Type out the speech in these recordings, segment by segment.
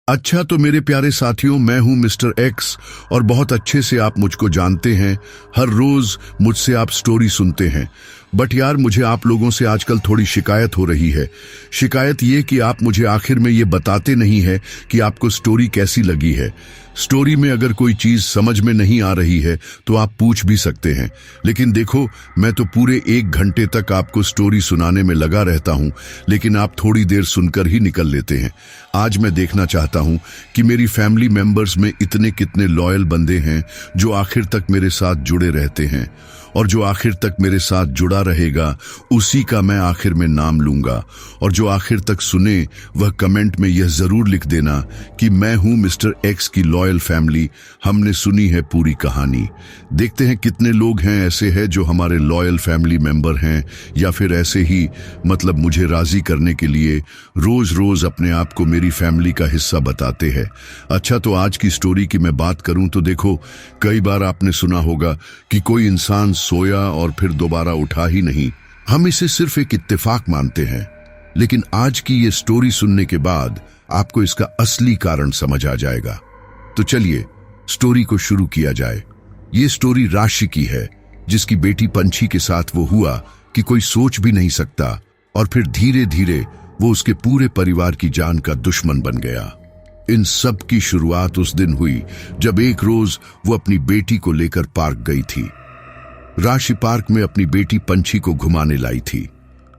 अच्छा तो मेरे प्यारे साथियों, मैं हूं मिस्टर एक्स और बहुत अच्छे से आप मुझको जानते हैं। हर रोज मुझसे आप स्टोरी सुनते हैं। बट यार, मुझे आप लोगों से आजकल थोड़ी शिकायत हो रही है। शिकायत ये कि आप मुझे आखिर में ये बताते नहीं है कि आपको स्टोरी कैसी लगी है। स्टोरी में अगर कोई चीज समझ में नहीं आ रही है तो आप पूछ भी सकते हैं, लेकिन देखो, मैं तो पूरे 1 घंटे तक आपको स्टोरी सुनाने में लगा रहता हूं, लेकिन आप थोड़ी देर सुनकर ही निकल लेते हैं। आज मैं देखना चाहता हूं कि मेरी फैमिली मेंबर्स में इतने कितने लॉयल बंदे हैं जो आखिर तक मेरे साथ जुड़े रहते हैं, और जो आखिर तक मेरे साथ जुड़ा रहेगा उसी का मैं आखिर में नाम लूंगा। और जो आखिर तक सुने वह कमेंट में यह जरूर लिख देना कि मैं हूं मिस्टर एक्स की लॉयल फैमिली, हमने सुनी है पूरी कहानी। देखते हैं कितने लोग हैं ऐसे हैं जो हमारे लॉयल फैमिली मेंबर हैं, या फिर ऐसे ही मतलब मुझे राजी करने के लिए रोज रोज अपने आप को मेरी फैमिली का हिस्सा बताते हैं। अच्छा, तो आज की स्टोरी की मैं बात करूं तो देखो, कई बार आपने सुना होगा कि कोई इंसान सोया और फिर दोबारा उठा ही नहीं। हम इसे सिर्फ एक इत्तेफाक मानते हैं, लेकिन आज की ये स्टोरी सुनने के बाद आपको इसका असली कारण समझ आ जाएगा। तो चलिए स्टोरी को शुरू किया जाए। ये स्टोरी राशि की है, जिसकी बेटी पंछी के साथ वो हुआ कि कोई सोच भी नहीं सकता, और फिर धीरे धीरे वो उसके पूरे परिवार की जान का दुश्मन बन गया। इन सब की शुरुआत उस दिन हुई जब एक रोज वो अपनी बेटी को लेकर पार्क गई थी। राशि पार्क में अपनी बेटी पंछी को घुमाने लाई थी।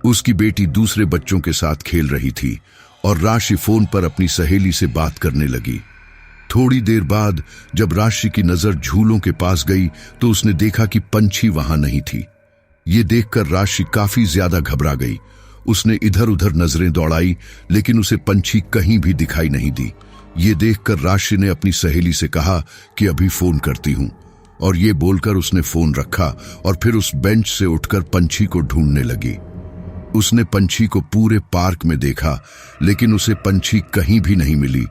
उसकी बेटी दूसरे बच्चों के साथ खेल रही थी और राशि फोन पर अपनी सहेली से बात करने लगी। थोड़ी देर बाद जब राशि की नजर झूलों के पास गई तो उसने देखा कि पंछी वहां नहीं थी। ये देखकर राशि काफी ज्यादा घबरा गई। उसने इधर उधर नजरें दौड़ाई, लेकिन उसे पंछी कहीं भी दिखाई नहीं दी। ये देखकर राशि ने अपनी सहेली से कहा कि अभी फोन करती हूं, और ये बोलकर उसने फोन रखा और फिर उस बेंच से उठकर पंछी को ढूंढने लगी। उसने पंछी को पूरे पार्क में देखा, लेकिन उसे पंछी कहीं भी नहीं मिली।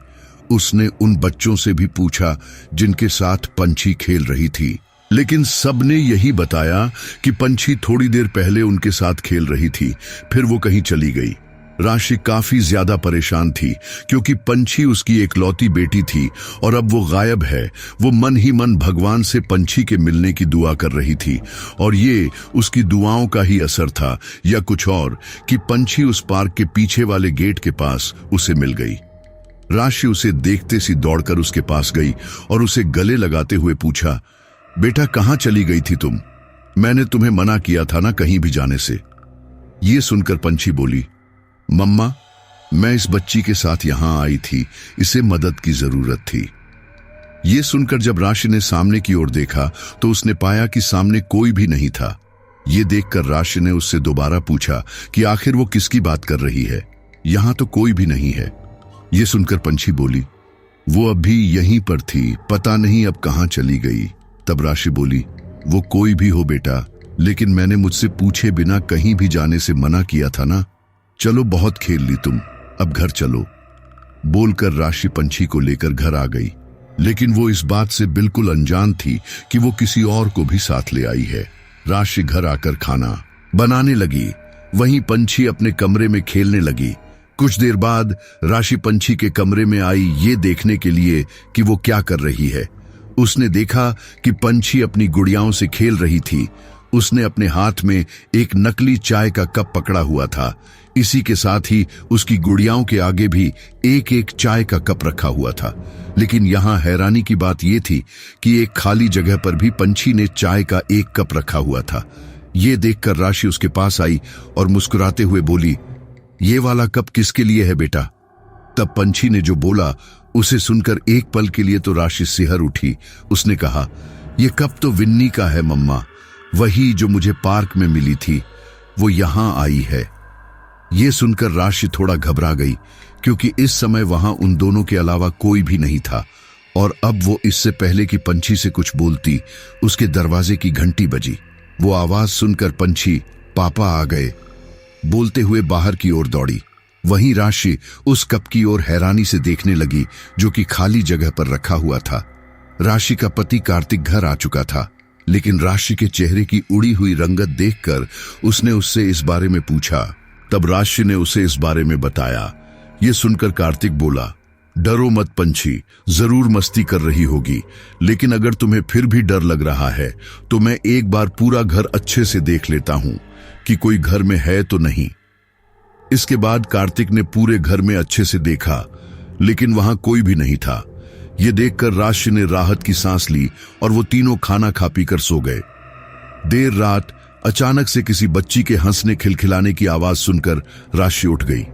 उसने उन बच्चों से भी पूछा जिनके साथ पंछी खेल रही थी, लेकिन सबने यही बताया कि पंछी थोड़ी देर पहले उनके साथ खेल रही थी, फिर वो कहीं चली गई। राशि काफी ज्यादा परेशान थी, क्योंकि पंछी उसकी एकलौती बेटी थी और अब वो गायब है। वो मन ही मन भगवान से पंछी के मिलने की दुआ कर रही थी, और ये उसकी दुआओं का ही असर था या कुछ और कि पंछी उस पार्क के पीछे वाले गेट के पास उसे मिल गई। राशि उसे देखते सी दौड़कर उसके पास गई और उसे गले लगाते हुए पूछा, बेटा कहाँ चली गई थी तुम? मैंने तुम्हें मना किया था ना कहीं भी जाने से। ये सुनकर पंछी बोली, मम्मा, मैं इस बच्ची के साथ यहां आई थी, इसे मदद की जरूरत थी। ये सुनकर जब राशि ने सामने की ओर देखा तो उसने पाया कि सामने कोई भी नहीं था। ये देखकर राशि ने उससे दोबारा पूछा कि आखिर वो किसकी बात कर रही है, यहां तो कोई भी नहीं है। ये सुनकर पंछी बोली, वो अभी यहीं पर थी, पता नहीं अब कहां चली गई। तब राशि बोली, वो कोई भी हो बेटा, लेकिन मैंने मुझसे पूछे बिना कहीं भी जाने से मना किया था ना। चलो बहुत खेल ली तुम, अब घर चलो। बोलकर राशि पंछी को लेकर घर आ गई, लेकिन वो इस बात से बिल्कुल अनजान थी कि वो किसी और को भी साथ ले आई है। राशि घर आकर खाना बनाने लगी, वहीं पंछी अपने कमरे में खेलने लगी। कुछ देर बाद राशि पंछी के कमरे में आई ये देखने के लिए कि वो क्या कर रही है। उसने देखा कि पंछी अपनी गुड़ियाओं से खेल रही थी। उसने अपने हाथ में एक नकली चाय का कप पकड़ा हुआ था। इसी के साथ ही उसकी गुड़ियाओं के आगे भी एक एक चाय का कप रखा हुआ था। लेकिन यहाँ हैरानी की बात यह थी कि एक खाली जगह पर भी पंछी ने चाय का एक कप रखा हुआ था। ये देखकर राशि उसके पास आई और मुस्कुराते हुए बोली, ये वाला कप किसके लिए है बेटा? तब पंछी ने जो बोला उसे सुनकर एक पल के लिए तो राशि सिहर उठी। उसने कहा, ये कप तो विन्नी का है मम्मा, वही जो मुझे पार्क में मिली थी, वो यहां आई है। ये सुनकर राशि थोड़ा घबरा गई, क्योंकि इस समय वहां उन दोनों के अलावा कोई भी नहीं था। और अब वो इससे पहले कि पंछी से कुछ बोलती, उसके दरवाजे की घंटी बजी। वो आवाज सुनकर पंछी पापा आ गए बोलते हुए बाहर की ओर दौड़ी। वहीं राशि उस कप की ओर हैरानी से देखने लगी जो कि खाली जगह पर रखा हुआ था। राशि का पति कार्तिक घर आ चुका था, लेकिन राशि के चेहरे की उड़ी हुई रंगत देखकर उसने उससे इस बारे में पूछा। तब राशि ने उसे इस बारे में बताया। ये सुनकर कार्तिक बोला, डरो मत पंछी, जरूर मस्ती कर रही होगी, लेकिन अगर तुम्हें फिर भी डर लग रहा है तो मैं एक बार पूरा घर अच्छे से देख लेता हूं कि कोई घर में है तो नहीं। इसके बाद कार्तिक ने पूरे घर में अच्छे से देखा, लेकिन वहां कोई भी नहीं था। यह देखकर राशि ने राहत की सांस ली और वो तीनों खाना खा पी कर सो गए। देर रात अचानक से किसी बच्ची के हंसने खिलखिलाने की आवाज सुनकर राशि उठ गई।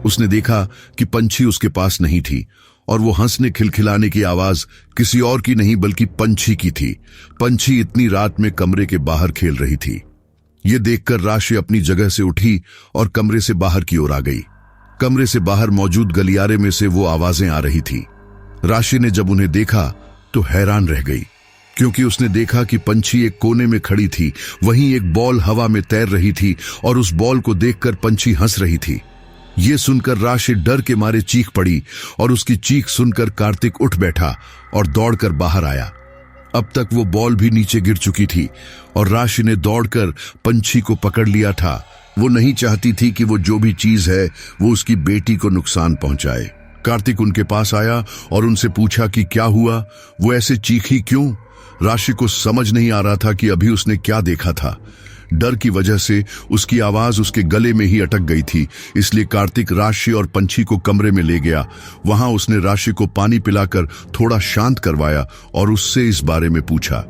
उसने देखा कि पंछी उसके पास नहीं थी और वो हंसने खिलखिलाने की आवाज किसी और की नहीं बल्कि पंछी की थी। पंछी इतनी रात में कमरे के बाहर खेल रही थी। ये देखकर राशि अपनी जगह से उठी और कमरे से बाहर की ओर आ गई। कमरे से बाहर मौजूद गलियारे में से वो आवाजें आ रही थी। राशि ने जब उन्हें देखा तो हैरान रह गई, क्योंकि उसने देखा कि पंछी एक कोने में खड़ी थी, वहीं एक बॉल हवा में तैर रही थी और उस बॉल को देखकर पंछी हंस रही थी। ये सुनकर राशि डर के मारे चीख पड़ी और उसकी चीख सुनकर कार्तिक उठ बैठा और दौड़कर बाहर आया। अब तक वो बॉल भी नीचे गिर चुकी थी और राशि ने दौड़कर पंछी को पकड़ लिया था। वो नहीं चाहती थी कि वो जो भी चीज है वो उसकी बेटी को नुकसान पहुंचाए। कार्तिक उनके पास आया और उनसे पूछा कि क्या हुआ, वो ऐसे चीखी क्यों। राशि को समझ नहीं आ रहा था कि अभी उसने क्या देखा था। डर की वजह से उसकी आवाज उसके गले में ही अटक गई थी, इसलिए कार्तिक राशि और पंछी को कमरे में ले गया। वहां उसने राशि को पानी पिलाकर थोड़ा शांत करवाया और उससे इस बारे में पूछा।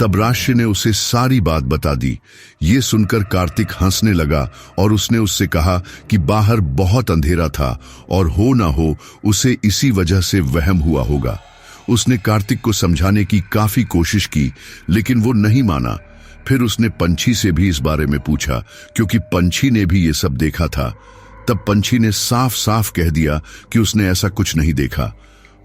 तब राशि ने उसे सारी बात बता दी। ये सुनकर कार्तिक हंसने लगा और उसने उससे कहा कि बाहर बहुत अंधेरा था और हो ना हो उसे इसी वजह से वहम हुआ होगा। उसने कार्तिक को समझाने की काफी कोशिश की, लेकिन वो नहीं माना। फिर उसने पंछी से भी इस बारे में पूछा, क्योंकि पंछी ने भी ये सब देखा था। तब पंछी ने साफ साफ कह दिया कि उसने ऐसा कुछ नहीं देखा,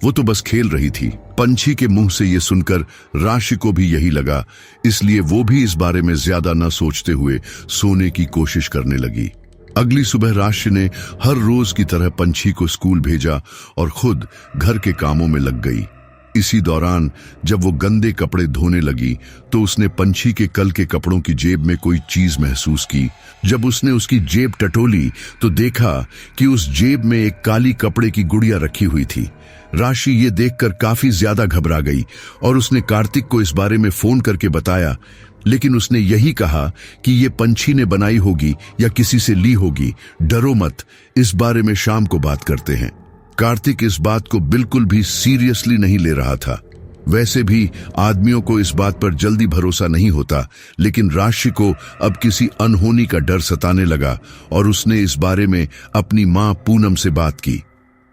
वो तो बस खेल रही थी। पंछी के मुंह से ये सुनकर राशि को भी यही लगा, इसलिए वो भी इस बारे में ज्यादा न सोचते हुए सोने की कोशिश करने लगी। अगली सुबह राशि ने हर रोज की तरह पंछी को स्कूल भेजा और खुद घर के कामों में लग गई। इसी दौरान जब वो गंदे कपड़े धोने लगी तो उसने पंछी के कल के कपड़ों की जेब में कोई चीज महसूस की। जब उसने उसकी जेब टटोली तो देखा कि उस जेब में एक काली कपड़े की गुड़िया रखी हुई थी। राशि ये देखकर काफी ज्यादा घबरा गई और उसने कार्तिक को इस बारे में फोन करके बताया, लेकिन उसने यही कहा कि ये पंछी ने बनाई होगी या किसी से ली होगी। डरो मत, इस बारे में शाम को बात करते हैं। कार्तिक इस बात को बिल्कुल भी सीरियसली नहीं ले रहा था। वैसे भी आदमियों को इस बात पर जल्दी भरोसा नहीं होता, लेकिन राशि को अब किसी अनहोनी का डर सताने लगा और उसने इस बारे में अपनी मां पूनम से बात की।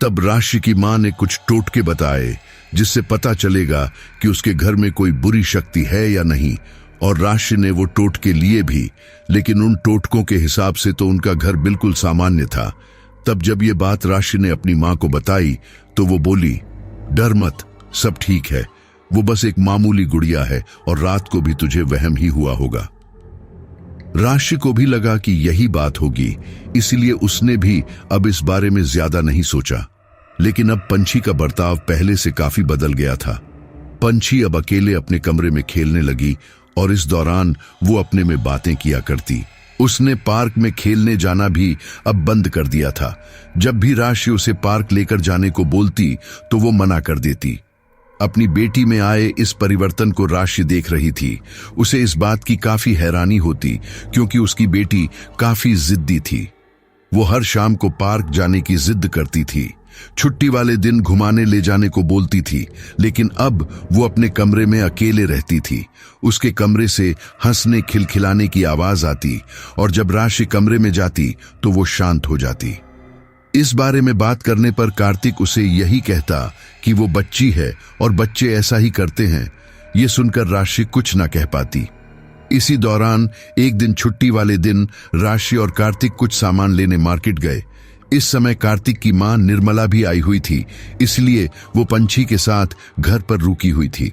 तब राशि की मां ने कुछ टोटके बताए जिससे पता चलेगा कि उसके घर में कोई बुरी शक्ति है या नहीं, और राशि ने वो टोटके लिए भी, लेकिन उन टोटकों के हिसाब से तो उनका घर बिल्कुल सामान्य था। तब जब ये बात राशि ने अपनी मां को बताई तो वो बोली, डर मत, सब ठीक है, वो बस एक मामूली गुड़िया है और रात को भी तुझे वहम ही हुआ होगा। राशि को भी लगा कि यही बात होगी, इसलिए उसने भी अब इस बारे में ज्यादा नहीं सोचा। लेकिन अब पंछी का बर्ताव पहले से काफी बदल गया था। पंछी अब अकेले अपने कमरे में खेलने लगी और इस दौरान वो अपने में बातें किया करती। उसने पार्क में खेलने जाना भी अब बंद कर दिया था। जब भी राशि उसे पार्क लेकर जाने को बोलती तो वो मना कर देती। अपनी बेटी में आए इस परिवर्तन को राशि देख रही थी। उसे इस बात की काफी हैरानी होती, क्योंकि उसकी बेटी काफी जिद्दी थी। वो हर शाम को पार्क जाने की जिद करती थी। छुट्टी वाले दिन घुमाने ले जाने को बोलती थी, लेकिन अब वो अपने कमरे में अकेले रहती थी। उसके कमरे से हंसने खिलखिलाने की आवाज आती और जब राशि कमरे में जाती तो वो शांत हो जाती। इस बारे में बात करने पर कार्तिक उसे यही कहता कि वो बच्ची है और बच्चे ऐसा ही करते हैं। ये सुनकर राशि कुछ ना कह पाती। इसी दौरान एक दिन छुट्टी वाले दिन राशि और कार्तिक कुछ सामान लेने मार्केट गए। इस समय कार्तिक की मां निर्मला भी आई हुई थी, इसलिए वो पंछी के साथ घर पर रुकी हुई थी।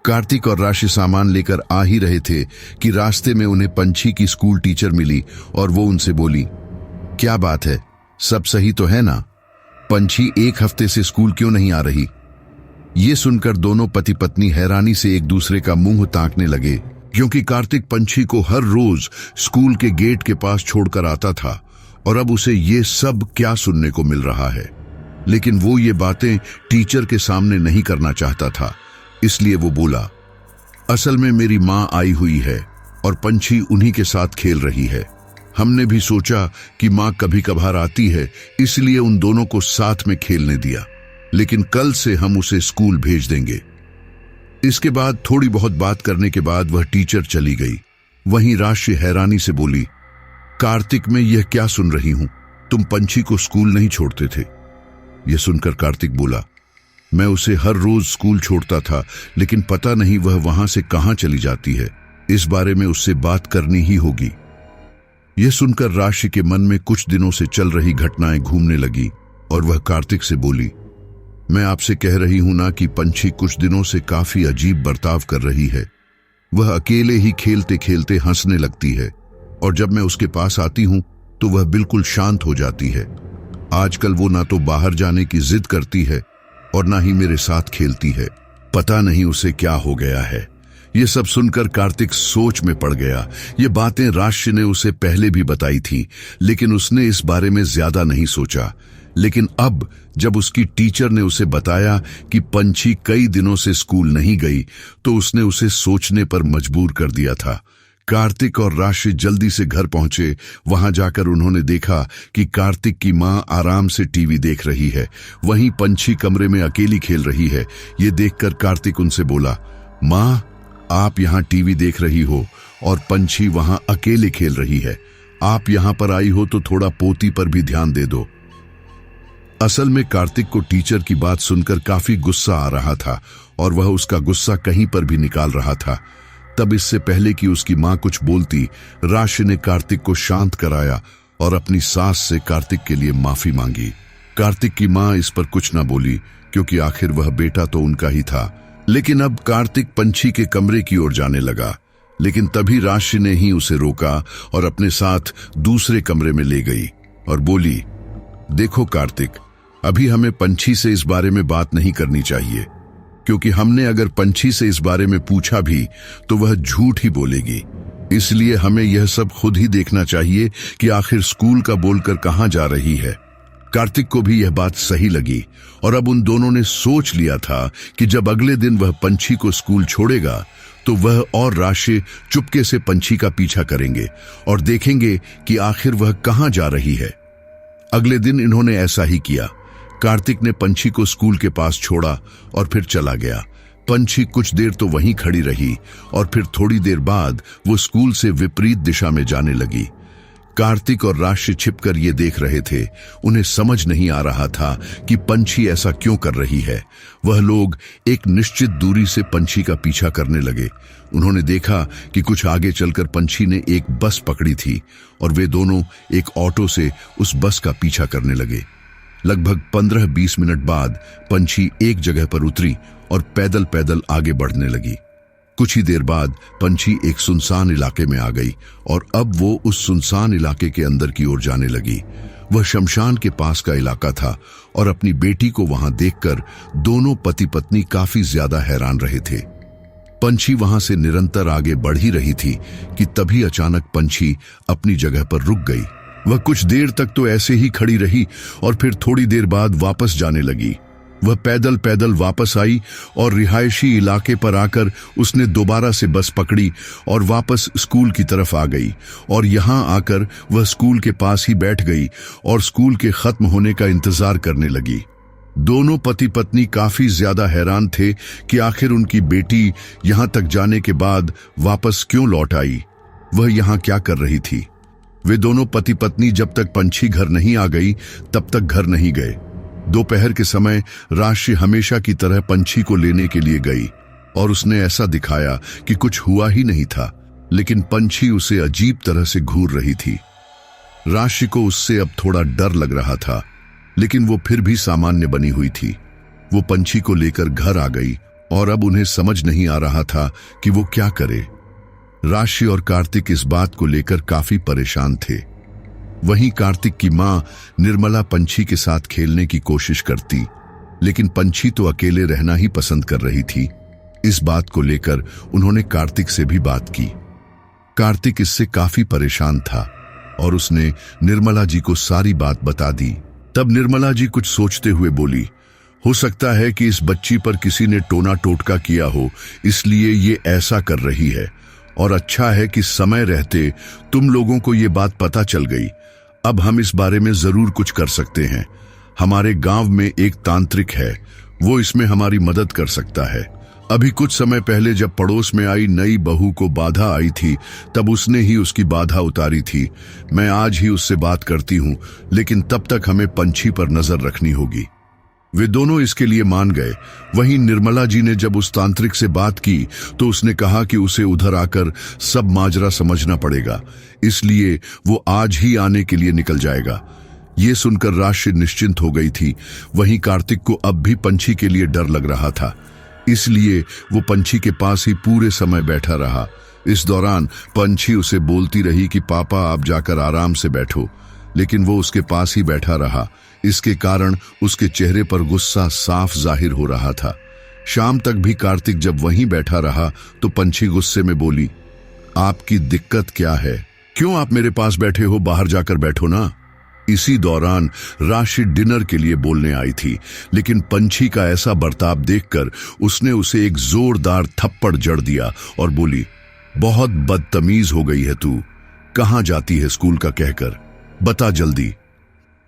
कार्तिक और राशि सामान लेकर आ ही रहे थे कि रास्ते में उन्हें पंछी की स्कूल टीचर मिली और वो उनसे बोली, क्या बात है, सब सही तो है ना? पंछी एक हफ्ते से स्कूल क्यों नहीं आ रही? ये सुनकर दोनों पति पत्नी हैरानी से एक दूसरे का मुंह ताकने लगे, क्योंकि कार्तिक पंछी को हर रोज स्कूल के गेट के पास छोड़कर आता था और अब उसे ये सब क्या सुनने को मिल रहा है। लेकिन वो ये बातें टीचर के सामने नहीं करना चाहता था। इसलिए वो बोला, असल में मेरी माँ आई हुई है और पंछी उन्हीं के साथ खेल रही है। हमने भी सोचा कि माँ कभी कभार आती है, इसलिए उन दोनों को साथ में खेलने दिया, लेकिन कल से हम उसे स्कूल भेज देंगे। इसके बाद थोड़ी बहुत बात करने के बाद वह टीचर चली गई। वहीं राशि हैरानी से बोली, कार्तिक, मैं यह क्या सुन रही हूं? तुम पंछी को स्कूल नहीं छोड़ते थे। यह सुनकर कार्तिक बोला, मैं उसे हर रोज स्कूल छोड़ता था, लेकिन पता नहीं वह वहां से कहां चली जाती है। इस बारे में उससे बात करनी ही होगी। यह सुनकर राशि के मन में कुछ दिनों से चल रही घटनाएं घूमने लगी और वह कार्तिक से बोली, मैं आपसे कह रही हूं ना कि पंछी कुछ दिनों से काफी अजीब बर्ताव कर रही है। वह अकेले ही खेलते खेलते हंसने लगती है और जब मैं उसके पास आती हूं तो वह बिल्कुल शांत हो जाती है। आजकल वो ना तो बाहर जाने की जिद करती है और ना ही मेरे साथ खेलती है। पता नहीं उसे क्या हो गया है। ये सब सुनकर कार्तिक सोच में पड़ गया। ये बातें राशि ने उसे पहले भी बताई थी, लेकिन उसने इस बारे में ज्यादा नहीं सोचा। लेकिन अब जब उसकी टीचर ने उसे बताया कि पंछी कई दिनों से स्कूल नहीं गई, तो उसने उसे सोचने पर मजबूर कर दिया था। कार्तिक और राशि जल्दी से घर पहुंचे। वहां जाकर उन्होंने देखा कि कार्तिक की मां आराम से टीवी देख रही है, वहीं पंछी कमरे में अकेली खेल रही है। ये देखकर कार्तिक उनसे बोला, मां, आप यहाँ टीवी देख रही हो और पंछी वहां अकेले खेल रही है। आप यहाँ पर आई हो तो थोड़ा पोती पर भी ध्यान दे दो। असल में कार्तिक को टीचर की बात सुनकर काफी गुस्सा आ रहा था और वह उसका गुस्सा कहीं पर भी निकाल रहा था। तब इससे पहले कि उसकी मां कुछ बोलती, राशि ने कार्तिक को शांत कराया और अपनी सास से कार्तिक के लिए माफी मांगी। कार्तिक की मां इस पर कुछ न बोली, क्योंकि आखिर वह बेटा तो उनका ही था। लेकिन अब कार्तिक पंछी के कमरे की ओर जाने लगा, लेकिन तभी राशि ने ही उसे रोका और अपने साथ दूसरे कमरे में ले गई और बोली, देखो कार्तिक, अभी हमें पंछी से इस बारे में बात नहीं करनी चाहिए, क्योंकि हमने अगर पंछी से इस बारे में पूछा भी तो वह झूठ ही बोलेगी। इसलिए हमें यह सब खुद ही देखना चाहिए कि आखिर स्कूल का बोलकर कहां जा रही है। कार्तिक को भी यह बात सही लगी और अब उन दोनों ने सोच लिया था कि जब अगले दिन वह पंछी को स्कूल छोड़ेगा तो वह और राशि चुपके से पंछी का पीछा करेंगे और देखेंगे कि आखिर वह कहां जा रही है। अगले दिन इन्होंने ऐसा ही किया। कार्तिक ने पंछी को स्कूल के पास छोड़ा और फिर चला गया। पंछी कुछ देर तो वहीं खड़ी रही और फिर थोड़ी देर बाद वो स्कूल से विपरीत दिशा में जाने लगी। कार्तिक और राशि छिपकर ये देख रहे थे। उन्हें समझ नहीं आ रहा था कि पंछी ऐसा क्यों कर रही है। वह लोग एक निश्चित दूरी से पंछी का पीछा करने लगे। उन्होंने देखा कि कुछ आगे चलकर पंछी ने एक बस पकड़ी थी और वे दोनों एक ऑटो से उस बस का पीछा करने लगे। लगभग 15-20 मिनट बाद पंछी एक जगह पर उतरी और पैदल पैदल आगे बढ़ने लगी। कुछ ही देर बाद पंछी एक सुनसान इलाके में आ गई और अब वो उस सुनसान इलाके के अंदर की ओर जाने लगी। वह शमशान के पास का इलाका था और अपनी बेटी को वहां देखकर दोनों पति पत्नी काफी ज्यादा हैरान रहे थे। पंछी वहां से निरंतर आगे बढ़ ही रही थी कि तभी अचानक पंछी अपनी जगह पर रुक गई। वह कुछ देर तक तो ऐसे ही खड़ी रही और फिर थोड़ी देर बाद वापस जाने लगी। वह पैदल पैदल वापस आई और रिहायशी इलाके पर आकर उसने दोबारा से बस पकड़ी और वापस स्कूल की तरफ आ गई और यहां आकर वह स्कूल के पास ही बैठ गई और स्कूल के खत्म होने का इंतजार करने लगी। दोनों पति पत्नी काफी ज्यादा हैरान थे कि आखिर उनकी बेटी यहां तक जाने के बाद वापस क्यों लौट आई। वह यहां क्या कर रही थी। वे दोनों पति पत्नी जब तक पंछी घर नहीं आ गई तब तक घर नहीं गए। दोपहर के समय राशि हमेशा की तरह पंछी को लेने के लिए गई और उसने ऐसा दिखाया कि कुछ हुआ ही नहीं था, लेकिन पंछी उसे अजीब तरह से घूर रही थी। राशि को उससे अब थोड़ा डर लग रहा था, लेकिन वो फिर भी सामान्य बनी हुई थी। वो पंछी को लेकर घर आ गई और अब उन्हें समझ नहीं आ रहा था कि वो क्या करे। राशि और कार्तिक इस बात को लेकर काफी परेशान थे। वहीं कार्तिक की मां निर्मला पंछी के साथ खेलने की कोशिश करती, लेकिन पंछी तो अकेले रहना ही पसंद कर रही थी। इस बात को लेकर उन्होंने कार्तिक से भी बात की। कार्तिक इससे काफी परेशान था और उसने निर्मला जी को सारी बात बता दी। तब निर्मला जी कुछ सोचते हुए बोली, हो सकता है कि इस बच्ची पर किसी ने टोना टोटका किया हो, इसलिए ये ऐसा कर रही है। और अच्छा है कि समय रहते तुम लोगों को ये बात पता चल गई। अब हम इस बारे में जरूर कुछ कर सकते हैं। हमारे गांव में एक तांत्रिक है, वो इसमें हमारी मदद कर सकता है। अभी कुछ समय पहले जब पड़ोस में आई नई बहू को बाधा आई थी, तब उसने ही उसकी बाधा उतारी थी। मैं आज ही उससे बात करती हूँ, लेकिन तब तक हमें पंछी पर नजर रखनी होगी। वे दोनों इसके लिए मान गए। वहीं निर्मला जी ने जब उस तांत्रिक से बात की तो उसने कहा कि उसे उधर आकर सब माजरा समझना पड़ेगा, इसलिए वो आज ही आने के लिए निकल जाएगा। ये सुनकर राशि निश्चिंत हो गई थी। वहीं कार्तिक को अब भी पंछी के लिए डर लग रहा था, इसलिए वो पंछी के पास ही पूरे समय बैठा रहा। इस दौरान पंछी उसे बोलती रही कि पापा आप जाकर आराम से बैठो, लेकिन वो उसके पास ही बैठा रहा। इसके कारण उसके चेहरे पर गुस्सा साफ जाहिर हो रहा था। शाम तक भी कार्तिक जब वहीं बैठा रहा तो पंछी गुस्से में बोली, आपकी दिक्कत क्या है? क्यों आप मेरे पास बैठे हो? बाहर जाकर बैठो ना। इसी दौरान राशि डिनर के लिए बोलने आई थी, लेकिन पंछी का ऐसा बर्ताव देखकर उसने उसे एक जोरदार थप्पड़ जड़ दिया और बोली, बहुत बदतमीज हो गई है तू। कहां जाती है स्कूल का कहकर, बता जल्दी।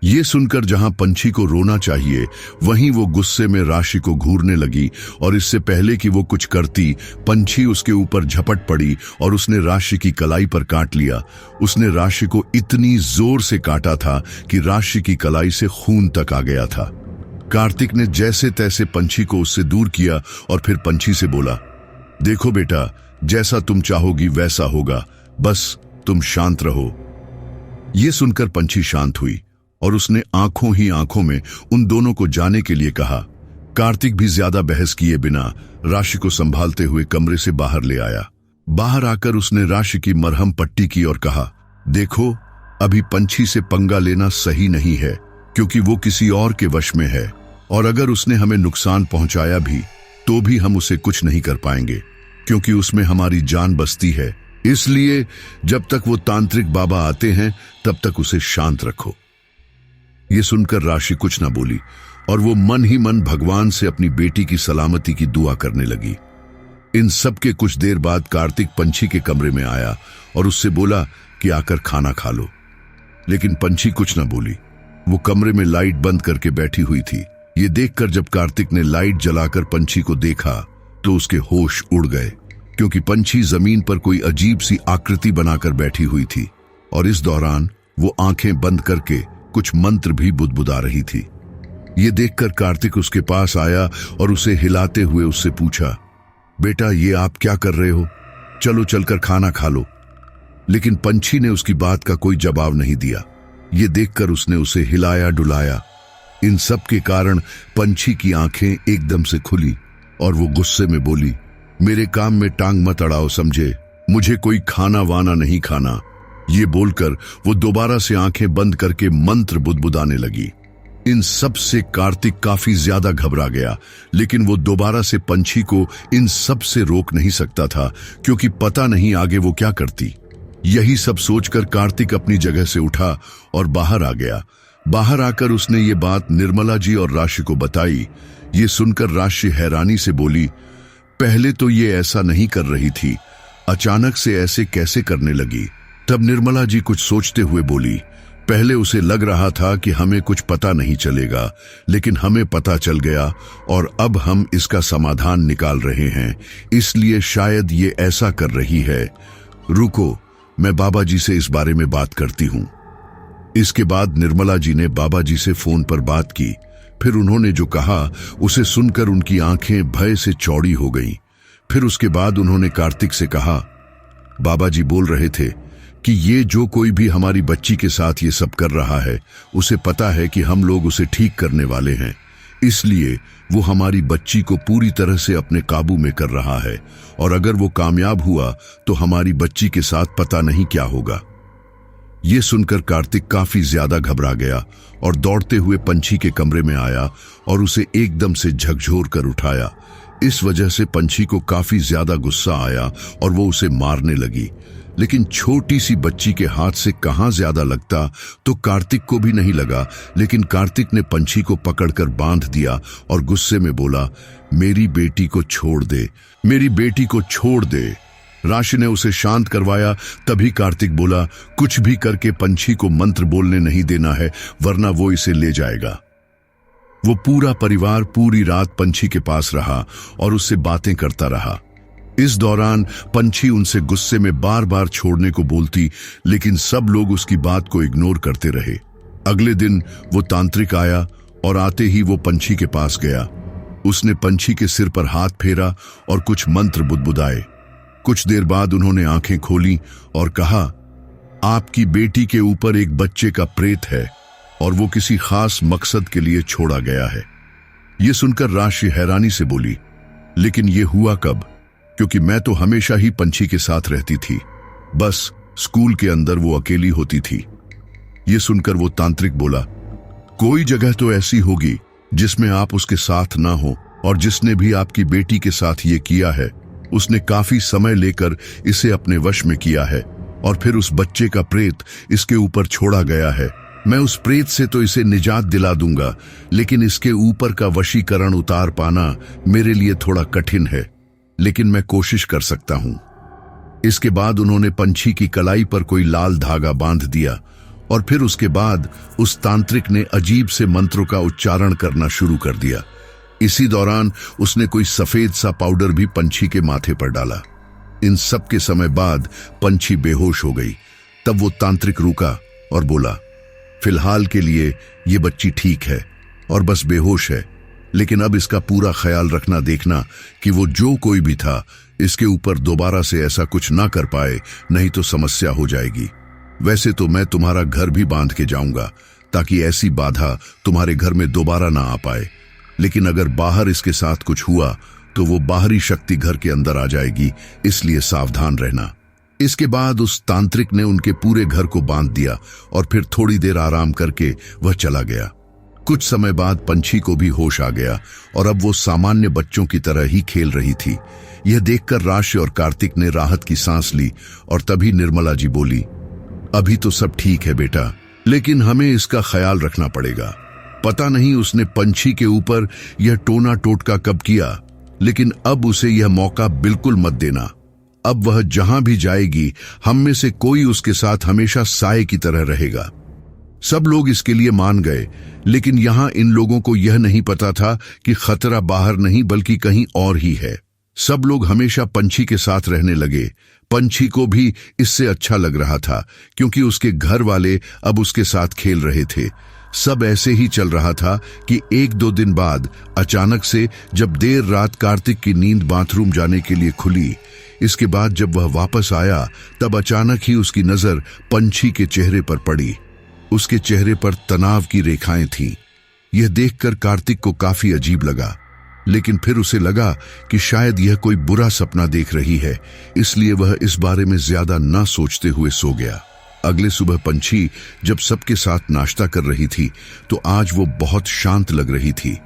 ये सुनकर जहां पंछी को रोना चाहिए, वहीं वो गुस्से में राशि को घूरने लगी और इससे पहले कि वो कुछ करती, पंछी उसके ऊपर झपट पड़ी और उसने राशि की कलाई पर काट लिया। उसने राशि को इतनी जोर से काटा था कि राशि की कलाई से खून तक आ गया था। कार्तिक ने जैसे तैसे पंछी को उससे दूर किया और फिर पंछी से बोला, देखो बेटा, जैसा तुम चाहोगी वैसा होगा, बस तुम शांत रहो। ये सुनकर पंछी शांत हुई और उसने आंखों ही आंखों में उन दोनों को जाने के लिए कहा। कार्तिक भी ज्यादा बहस किए बिना राशि को संभालते हुए कमरे से बाहर ले आया। बाहर आकर उसने राशि की मरहम पट्टी की और कहा, देखो, अभी पंछी से पंगा लेना सही नहीं है, क्योंकि वो किसी और के वश में है, और अगर उसने हमें नुकसान पहुंचाया भी तो भी हम उसे कुछ नहीं कर पाएंगे, क्योंकि उसमें हमारी जान बसती है। इसलिए जब तक वो तांत्रिक बाबा आते हैं तब तक उसे शांत रखो। ये सुनकर राशि कुछ न बोली और वो मन ही मन भगवान से अपनी बेटी की सलामती की दुआ करने लगी। इन सब के कुछ देर बाद कार्तिक पंछी के कमरे में आया और उससे बोला कि आकर खाना खा लो, लेकिन पंछी कुछ न बोली। वो कमरे में लाइट बंद करके बैठी हुई थी। ये देखकर जब कार्तिक ने लाइट जलाकर पंछी को देखा तो उसके होश उड़ गए, क्योंकि पंछी जमीन पर कोई अजीब सी आकृति बनाकर बैठी हुई थी और इस दौरान वो आंखें बंद करके कुछ मंत्र भी बुदबुदा रही थी। ये देखकर कार्तिक उसके पास आया और उसे हिलाते हुए उससे पूछा, बेटा ये आप क्या कर रहे हो? चलो चलकर खाना खा लो। लेकिन पंछी ने उसकी बात का कोई जवाब नहीं दिया। ये देखकर उसने उसे हिलाया डुलाया। इन सब के कारण पंछी की आंखें एकदम से खुली और वो गुस्से में बोली, मेरे काम में टांग मत अड़ाओ, समझे? मुझे कोई खाना वाना नहीं खाना। ये बोलकर वो दोबारा से आंखें बंद करके मंत्र बुदबुदाने लगी। इन सब से कार्तिक काफी ज्यादा घबरा गया, लेकिन वो दोबारा से पंछी को इन सब से रोक नहीं सकता था, क्योंकि पता नहीं आगे वो क्या करती। यही सब सोचकर कार्तिक अपनी जगह से उठा और बाहर आ गया। बाहर आकर उसने ये बात निर्मला जी और राशि को बताई। ये सुनकर राशि हैरानी से बोली, पहले तो ये ऐसा नहीं कर रही थी, अचानक से ऐसे कैसे करने लगी? तब निर्मला जी कुछ सोचते हुए बोली, पहले उसे लग रहा था कि हमें कुछ पता नहीं चलेगा, लेकिन हमें पता चल गया और अब हम इसका समाधान निकाल रहे हैं, इसलिए शायद ये ऐसा कर रही है। रुको, मैं बाबा जी से इस बारे में बात करती हूँ। इसके बाद निर्मला जी ने बाबा जी से फोन पर बात की। फिर उन्होंने जो कहा उसे सुनकर उनकी आंखें भय से चौड़ी हो गईं। फिर उसके बाद उन्होंने कार्तिक से कहा, बाबा जी बोल रहे थे कि ये जो कोई भी हमारी बच्ची के साथ ये सब कर रहा है, उसे पता है कि हम लोग उसे ठीक करने वाले हैं, इसलिए वो हमारी बच्ची को पूरी तरह से अपने काबू में कर रहा है, और अगर वो कामयाब हुआ तो हमारी बच्ची के साथ पता नहीं क्या होगा। ये सुनकर कार्तिक काफी ज्यादा घबरा गया और दौड़ते हुए पंछी के कमरे में आया और उसे एकदम से झकझोर कर उठाया। इस वजह से पंछी को काफी ज्यादा गुस्सा आया और वो उसे मारने लगी। लेकिन छोटी सी बच्ची के हाथ से कहां ज्यादा लगता तो कार्तिक को भी नहीं लगा। लेकिन कार्तिक ने पंछी को पकड़कर बांध दिया और गुस्से में बोला, मेरी बेटी को छोड़ दे, मेरी बेटी को छोड़ दे। राशि ने उसे शांत करवाया। तभी कार्तिक बोला, कुछ भी करके पंछी को मंत्र बोलने नहीं देना है, वरना वो इसे ले जाएगा। वो पूरा परिवार पूरी रात पंछी के पास रहा और उससे बातें करता रहा। इस दौरान पंछी उनसे गुस्से में बार बार छोड़ने को बोलती, लेकिन सब लोग उसकी बात को इग्नोर करते रहे। अगले दिन वो तांत्रिक आया और आते ही वो पंछी के पास गया। उसने पंछी के सिर पर हाथ फेरा और कुछ मंत्र बुदबुदाए। कुछ देर बाद उन्होंने आंखें खोली और कहा, आपकी बेटी के ऊपर एक बच्चे का प्रेत है और वो किसी खास मकसद के लिए छोड़ा गया है। ये सुनकर राशि हैरानी से बोली, लेकिन ये हुआ कब? क्योंकि मैं तो हमेशा ही पंछी के साथ रहती थी, बस स्कूल के अंदर वो अकेली होती थी। ये सुनकर वो तांत्रिक बोला, कोई जगह तो ऐसी होगी जिसमें आप उसके साथ ना हो, और जिसने भी आपकी बेटी के साथ ये किया है उसने काफी समय लेकर इसे अपने वश में किया है और फिर उस बच्चे का प्रेत इसके ऊपर छोड़ा गया है। मैं उस प्रेत से तो इसे निजात दिला दूंगा, लेकिन इसके ऊपर का वशीकरण उतार पाना मेरे लिए थोड़ा कठिन है, लेकिन मैं कोशिश कर सकता हूं। इसके बाद उन्होंने पंछी की कलाई पर कोई लाल धागा बांध दिया और फिर उसके बाद उस तांत्रिक ने अजीब से मंत्रों का उच्चारण करना शुरू कर दिया। इसी दौरान उसने कोई सफेद सा पाउडर भी पंछी के माथे पर डाला। इन सब के समय बाद पंछी बेहोश हो गई। तब वो तांत्रिक रुका और बोला, फिलहाल के लिए ये बच्ची ठीक है और बस बेहोश है, लेकिन अब इसका पूरा ख्याल रखना, देखना कि वो जो कोई भी था इसके ऊपर दोबारा से ऐसा कुछ ना कर पाए, नहीं तो समस्या हो जाएगी। वैसे तो मैं तुम्हारा घर भी बांध के जाऊंगा ताकि ऐसी बाधा तुम्हारे घर में दोबारा ना आ पाए, लेकिन अगर बाहर इसके साथ कुछ हुआ तो वो बाहरी शक्ति घर के अंदर आ जाएगी, इसलिए सावधान रहना। इसके बाद उस तांत्रिक ने उनके पूरे घर को बांध दिया और फिर थोड़ी देर आराम करके वह चला गया। कुछ समय बाद पंछी को भी होश आ गया और अब वो सामान्य बच्चों की तरह ही खेल रही थी। यह देखकर राशि और कार्तिक ने राहत की सांस ली और तभी निर्मला जी बोली, अभी तो सब ठीक है बेटा, लेकिन हमें इसका ख्याल रखना पड़ेगा। पता नहीं उसने पंछी के ऊपर यह टोना टोटका कब किया, लेकिन अब उसे यह मौका बिल्कुल मत देना। अब वह जहां भी जाएगी हम में से कोई उसके साथ हमेशा साए की तरह रहेगा। सब लोग इसके लिए मान गए, लेकिन यहां इन लोगों को यह नहीं पता था कि खतरा बाहर नहीं बल्कि कहीं और ही है। सब लोग हमेशा पंछी के साथ रहने लगे। पंछी को भी इससे अच्छा लग रहा था क्योंकि उसके घर वाले अब उसके साथ खेल रहे थे। सब ऐसे ही चल रहा था कि एक दो दिन बाद अचानक से जब देर रात कार्तिक की नींद बाथरूम जाने के लिए खुली, इसके बाद जब वह वापस आया तब अचानक ही उसकी नजर पंछी के चेहरे पर पड़ी। उसके चेहरे पर तनाव की रेखाएं थीं। यह देखकर कार्तिक को काफी अजीब लगा, लेकिन फिर उसे लगा कि शायद यह कोई बुरा सपना देख रही है, इसलिए वह इस बारे में ज्यादा ना सोचते हुए सो गया। अगले सुबह पंछी जब सबके साथ नाश्ता कर रही थी तो आज वो बहुत शांत लग रही थी।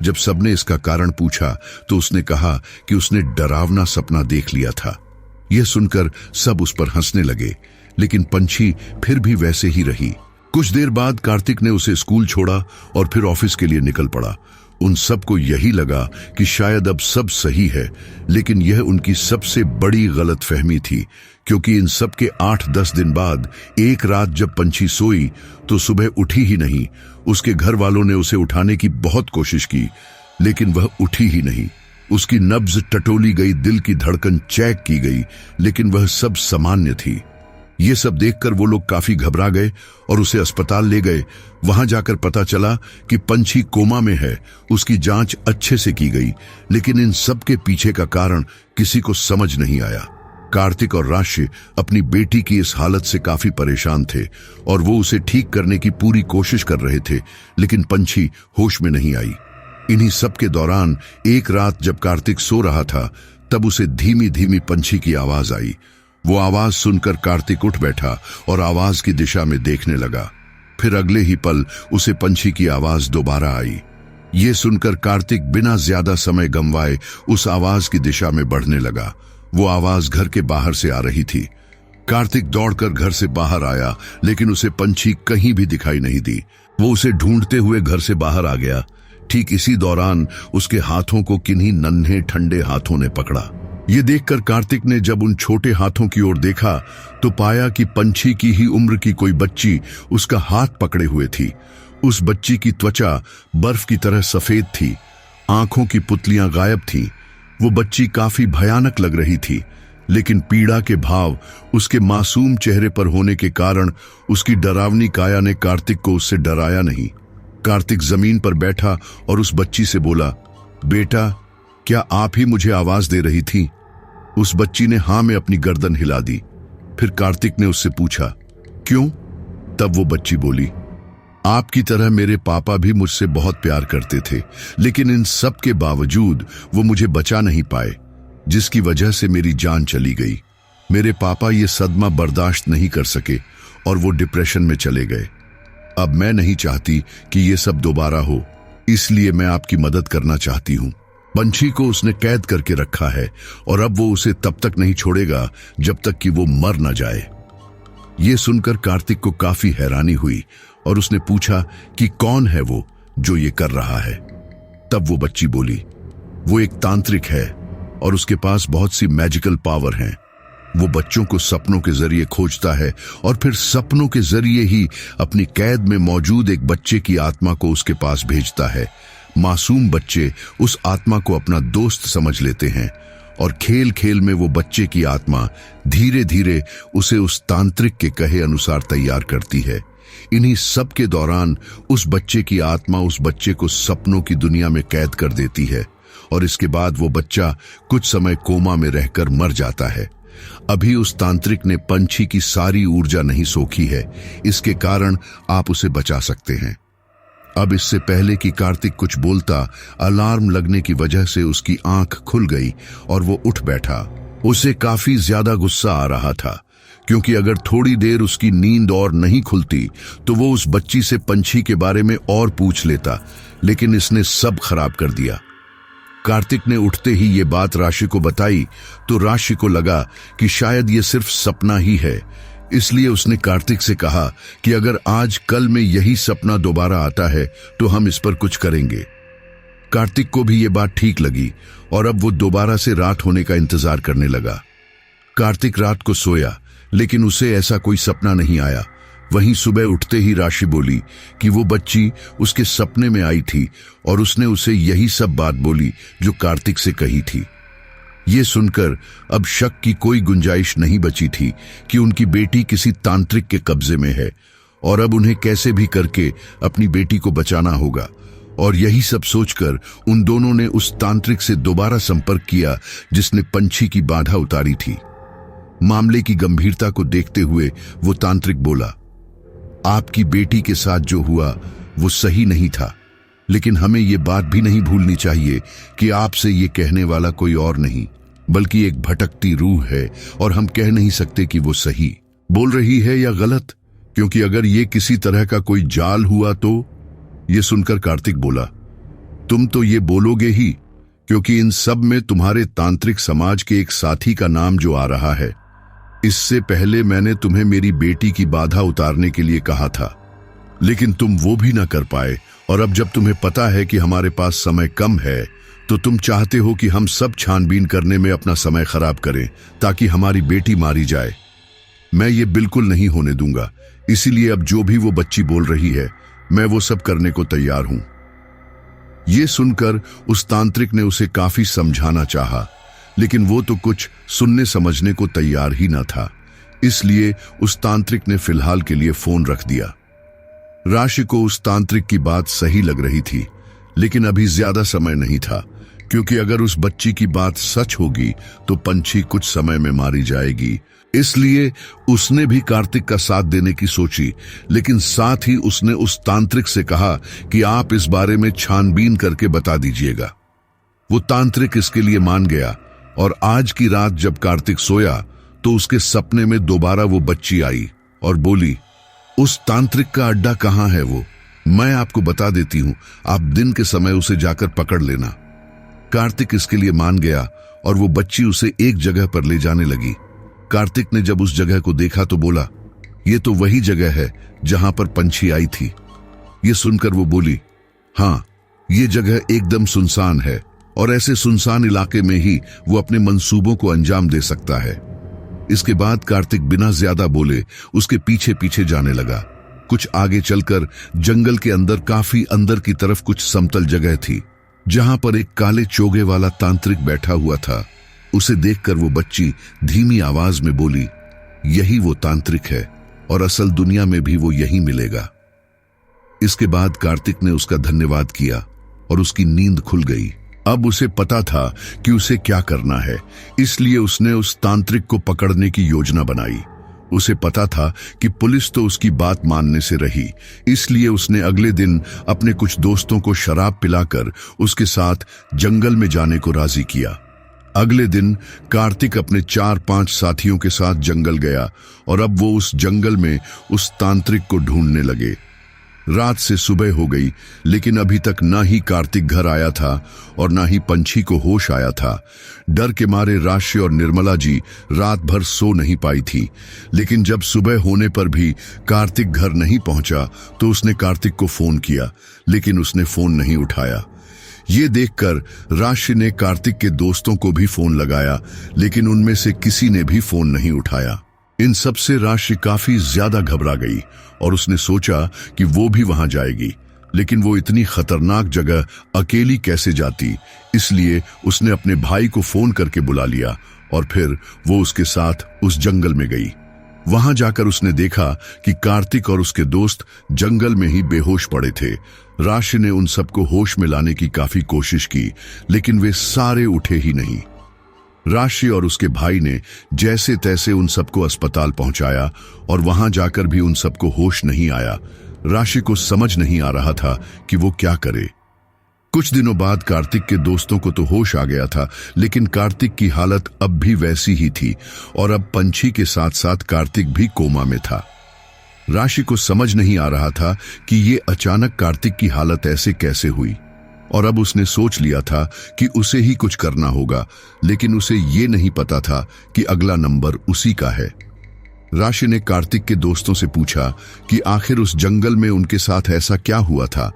जब सबने इसका कारण पूछा तो उसने कहा कि उसने डरावना सपना देख लिया था। यह सुनकर सब उस पर हंसने लगे, लेकिन पंछी फिर भी वैसे ही रही। कुछ देर बाद कार्तिक ने उसे स्कूल छोड़ा और फिर ऑफिस के लिए निकल पड़ा। उन सबको यही लगा कि शायद अब सब सही है, लेकिन यह उनकी सबसे बड़ी गलतफहमी थी, क्योंकि इन सब के 8-10 दिन बाद एक रात जब पंछी सोई तो सुबह उठी ही नहीं। उसके घर वालों ने उसे उठाने की बहुत कोशिश की, लेकिन वह उठी ही नहीं। उसकी नब्ज टटोली गई, दिल की धड़कन चेक की गई, लेकिन वह सब सामान्य थी। ये सब देखकर वो लोग काफी घबरा गए और उसे अस्पताल ले गए। वहां जाकर पता चला कि पंछी कोमा में है। उसकी जांच अच्छे से की गई, लेकिन इन सब के पीछे का कारण किसी को समझ नहीं आया। कार्तिक और राशि अपनी बेटी की इस हालत से काफी परेशान थे और वो उसे ठीक करने की पूरी कोशिश कर रहे थे, लेकिन पंछी होश में नहीं आई। इन्हीं सब के दौरान एक रात जब कार्तिक सो रहा था तब उसे धीमी धीमी पंछी की आवाज आई। वो आवाज सुनकर कार्तिक उठ बैठा और आवाज की दिशा में देखने लगा। फिर अगले ही पल उसे पंछी की आवाज दोबारा आई। ये सुनकर कार्तिक बिना ज्यादा समय गंवाए उस आवाज की दिशा में बढ़ने लगा। वो आवाज घर के बाहर से आ रही थी। कार्तिक दौड़कर घर से बाहर आया, लेकिन उसे पंछी कहीं भी दिखाई नहीं दी। वो उसे ढूंढते हुए घर से बाहर आ गया। ठीक इसी दौरान उसके हाथों को किन्हीं नन्हे ठंडे हाथों ने पकड़ा। ये देखकर कार्तिक ने जब उन छोटे हाथों की ओर देखा तो पाया कि पंछी की ही उम्र की कोई बच्ची उसका हाथ पकड़े हुए थी। उस बच्ची की त्वचा बर्फ की तरह सफेद थी, आंखों की पुतलियां गायब थीं। वो बच्ची काफी भयानक लग रही थी, लेकिन पीड़ा के भाव उसके मासूम चेहरे पर होने के कारण उसकी डरावनी काया ने कार्तिक को उससे डराया नहीं। कार्तिक जमीन पर बैठा और उस बच्ची से बोला, बेटा, क्या आप ही मुझे आवाज दे रही थी? उस बच्ची ने हाँ में अपनी गर्दन हिला दी। फिर कार्तिक ने उससे पूछा, क्यों? तब वो बच्ची बोली, आपकी तरह मेरे पापा भी मुझसे बहुत प्यार करते थे, लेकिन इन सब के बावजूद वो मुझे बचा नहीं पाए, जिसकी वजह से मेरी जान चली गई। मेरे पापा ये सदमा बर्दाश्त नहीं कर सके और वो डिप्रेशन में चले गए। अब मैं नहीं चाहती कि ये सब दोबारा हो, इसलिए मैं आपकी मदद करना चाहती हूँ। पंछी को उसने कैद करके रखा है और अब वो उसे तब तक नहीं छोड़ेगा जब तक कि वो मर न जाए। ये सुनकर कार्तिक को काफी हैरानी हुई और उसने पूछा कि कौन है वो जो ये कर रहा है। तब वो बच्ची बोली, वो एक तांत्रिक है और उसके पास बहुत सी मैजिकल पावर हैं। वो बच्चों को सपनों के जरिए खोजता है और फिर सपनों के जरिए ही अपनी कैद में मौजूद एक बच्चे की आत्मा को उसके पास भेजता है। मासूम बच्चे उस आत्मा को अपना दोस्त समझ लेते हैं और खेल खेल में वो बच्चे की आत्मा धीरे धीरे उसे उस तांत्रिक के कहे अनुसार तैयार करती है। इन्हीं सब के दौरान उस बच्चे की आत्मा उस बच्चे को सपनों की दुनिया में कैद कर देती है और इसके बाद वो बच्चा कुछ समय कोमा में रहकर मर जाता है। अभी उस तांत्रिक ने पंछी की सारी ऊर्जा नहीं सोखी है, इसके कारण आप उसे बचा सकते हैं। अब इससे पहले कि कार्तिक कुछ बोलता, अलार्म लगने की वजह से उसकी आंख खुल गई और वो उठ बैठा। उसे काफी ज्यादा गुस्सा आ रहा था, क्योंकि अगर थोड़ी देर उसकी नींद और नहीं खुलती तो वो उस बच्ची से पंछी के बारे में और पूछ लेता, लेकिन इसने सब खराब कर दिया। कार्तिक ने उठते ही ये बात राशि को बताई तो राशि को लगा कि शायद ये सिर्फ सपना ही है, इसलिए उसने कार्तिक से कहा कि अगर आज कल में यही सपना दोबारा आता है तो हम इस पर कुछ करेंगे। कार्तिक को भी ये बात ठीक लगी और अब वो दोबारा से रात होने का इंतजार करने लगा। कार्तिक रात को सोया, लेकिन उसे ऐसा कोई सपना नहीं आया। वहीं सुबह उठते ही राशि बोली कि वो बच्ची उसके सपने में आई थी और उसने उसे यही सब बात बोली जो कार्तिक से कही थी। ये सुनकर अब शक की कोई गुंजाइश नहीं बची थी कि उनकी बेटी किसी तांत्रिक के कब्जे में है और अब उन्हें कैसे भी करके अपनी बेटी को बचाना होगा। और यही सब सोचकर उन दोनों ने उस तांत्रिक से दोबारा संपर्क किया जिसने पंछी की बाधा उतारी थी। मामले की गंभीरता को देखते हुए वो तांत्रिक बोला, आपकी बेटी के साथ जो हुआ वो सही नहीं था, लेकिन हमें ये बात भी नहीं भूलनी चाहिए कि आपसे ये कहने वाला कोई और नहीं बल्कि एक भटकती रूह है और हम कह नहीं सकते कि वो सही बोल रही है या गलत, क्योंकि अगर ये किसी तरह का कोई जाल हुआ तो। ये सुनकर कार्तिक बोला, तुम तो ये बोलोगे ही, क्योंकि इन सब में तुम्हारे तांत्रिक समाज के एक साथी का नाम जो आ रहा है। इससे पहले मैंने तुम्हें मेरी बेटी की बाधा उतारने के लिए कहा था, लेकिन तुम वो भी ना कर पाए, और अब जब तुम्हें पता है कि हमारे पास समय कम है तो तुम चाहते हो कि हम सब छानबीन करने में अपना समय खराब करें ताकि हमारी बेटी मारी जाए। मैं ये बिल्कुल नहीं होने दूंगा, इसीलिए अब जो भी वो बच्ची बोल रही है मैं वो सब करने को तैयार हूं। ये सुनकर उस तांत्रिक ने उसे काफी समझाना चाहा, लेकिन वो तो कुछ सुनने समझने को तैयार ही ना था, इसलिए उस तांत्रिक ने फिलहाल के लिए फोन रख दिया। राशि को उस तांत्रिक की बात सही लग रही थी, लेकिन अभी ज्यादा समय नहीं था, क्योंकि अगर उस बच्ची की बात सच होगी तो पंछी कुछ समय में मारी जाएगी। इसलिए उसने भी कार्तिक का साथ देने की सोची, लेकिन साथ ही उसने उस तांत्रिक से कहा कि आप इस बारे में छानबीन करके बता दीजिएगा। वो तांत्रिक इसके लिए मान गया और आज की रात जब कार्तिक सोया तो उसके सपने में दोबारा वो बच्ची आई और बोली, उस तांत्रिक का अड्डा कहाँ है वो? मैं आपको बता देती हूं, आप दिन के समय उसे जाकर पकड़ लेना। कार्तिक इसके लिए मान गया और वो बच्ची उसे एक जगह पर ले जाने लगी। कार्तिक ने जब उस जगह को देखा तो बोला, ये तो वही जगह है जहां पर पंछी आई थी। ये सुनकर वो बोली, हाँ, ये जगह एकदम सुनसान है और ऐसे सुनसान इलाके में ही वो अपने मंसूबों को अंजाम दे सकता है। इसके बाद कार्तिक बिना ज्यादा बोले उसके पीछे पीछे जाने लगा। कुछ आगे चलकर जंगल के अंदर काफी अंदर की तरफ कुछ समतल जगह थी जहां पर एक काले चोगे वाला तांत्रिक बैठा हुआ था। उसे देखकर वो बच्ची धीमी आवाज में बोली, यही वो तांत्रिक है और असल दुनिया में भी वो यही मिलेगा। इसके बाद कार्तिक ने उसका धन्यवाद किया और उसकी नींद खुल गई। अब उसे पता था कि उसे क्या करना है, इसलिए उसने उस तांत्रिक को पकड़ने की योजना बनाई। उसे पता था कि पुलिस तो उसकी बात मानने से रही, इसलिए उसने अगले दिन अपने कुछ दोस्तों को शराब पिलाकर उसके साथ जंगल में जाने को राजी किया। अगले दिन कार्तिक अपने 4-5 साथियों के साथ जंगल गया और अब वो उस जंगल में उस तांत्रिक को ढूंढने लगे। रात से सुबह हो गई, लेकिन अभी तक ना ही कार्तिक घर आया था और ना ही पंछी को होश आया था। डर के मारे राशि और निर्मला जी रात भर सो नहीं पाई थी, लेकिन जब सुबह होने पर भी कार्तिक घर नहीं पहुंचा तो उसने कार्तिक को फोन किया, लेकिन उसने फोन नहीं उठाया। ये देखकर राशि ने कार्तिक के दोस्तों को भी फोन लगाया, लेकिन उनमें से किसी ने भी फोन नहीं उठाया। इन सब से राशि काफी ज्यादा घबरा गई और उसने सोचा कि वो भी वहां जाएगी, लेकिन वो इतनी खतरनाक जगह अकेली कैसे जाती, इसलिए उसने अपने भाई को फोन करके बुला लिया और फिर वो उसके साथ उस जंगल में गई। वहां जाकर उसने देखा कि कार्तिक और उसके दोस्त जंगल में ही बेहोश पड़े थे। राशि ने उन सबको होश में लाने की काफी कोशिश की, लेकिन वे सारे उठे ही नहीं। राशि और उसके भाई ने जैसे तैसे उन सबको अस्पताल पहुंचाया और वहां जाकर भी उन सबको होश नहीं आया। राशि को समझ नहीं आ रहा था कि वो क्या करे। कुछ दिनों बाद कार्तिक के दोस्तों को तो होश आ गया था, लेकिन कार्तिक की हालत अब भी वैसी ही थी और अब पंछी के साथ साथ कार्तिक भी कोमा में था। राशि को समझ नहीं आ रहा था कि ये अचानक कार्तिक की हालत ऐसे कैसे हुई, और अब उसने सोच लिया था कि उसे ही कुछ करना होगा, लेकिन उसे ये नहीं पता था कि अगला नंबर उसी का है। राशि ने कार्तिक के दोस्तों से पूछा कि आखिर उस जंगल में उनके साथ ऐसा क्या हुआ था,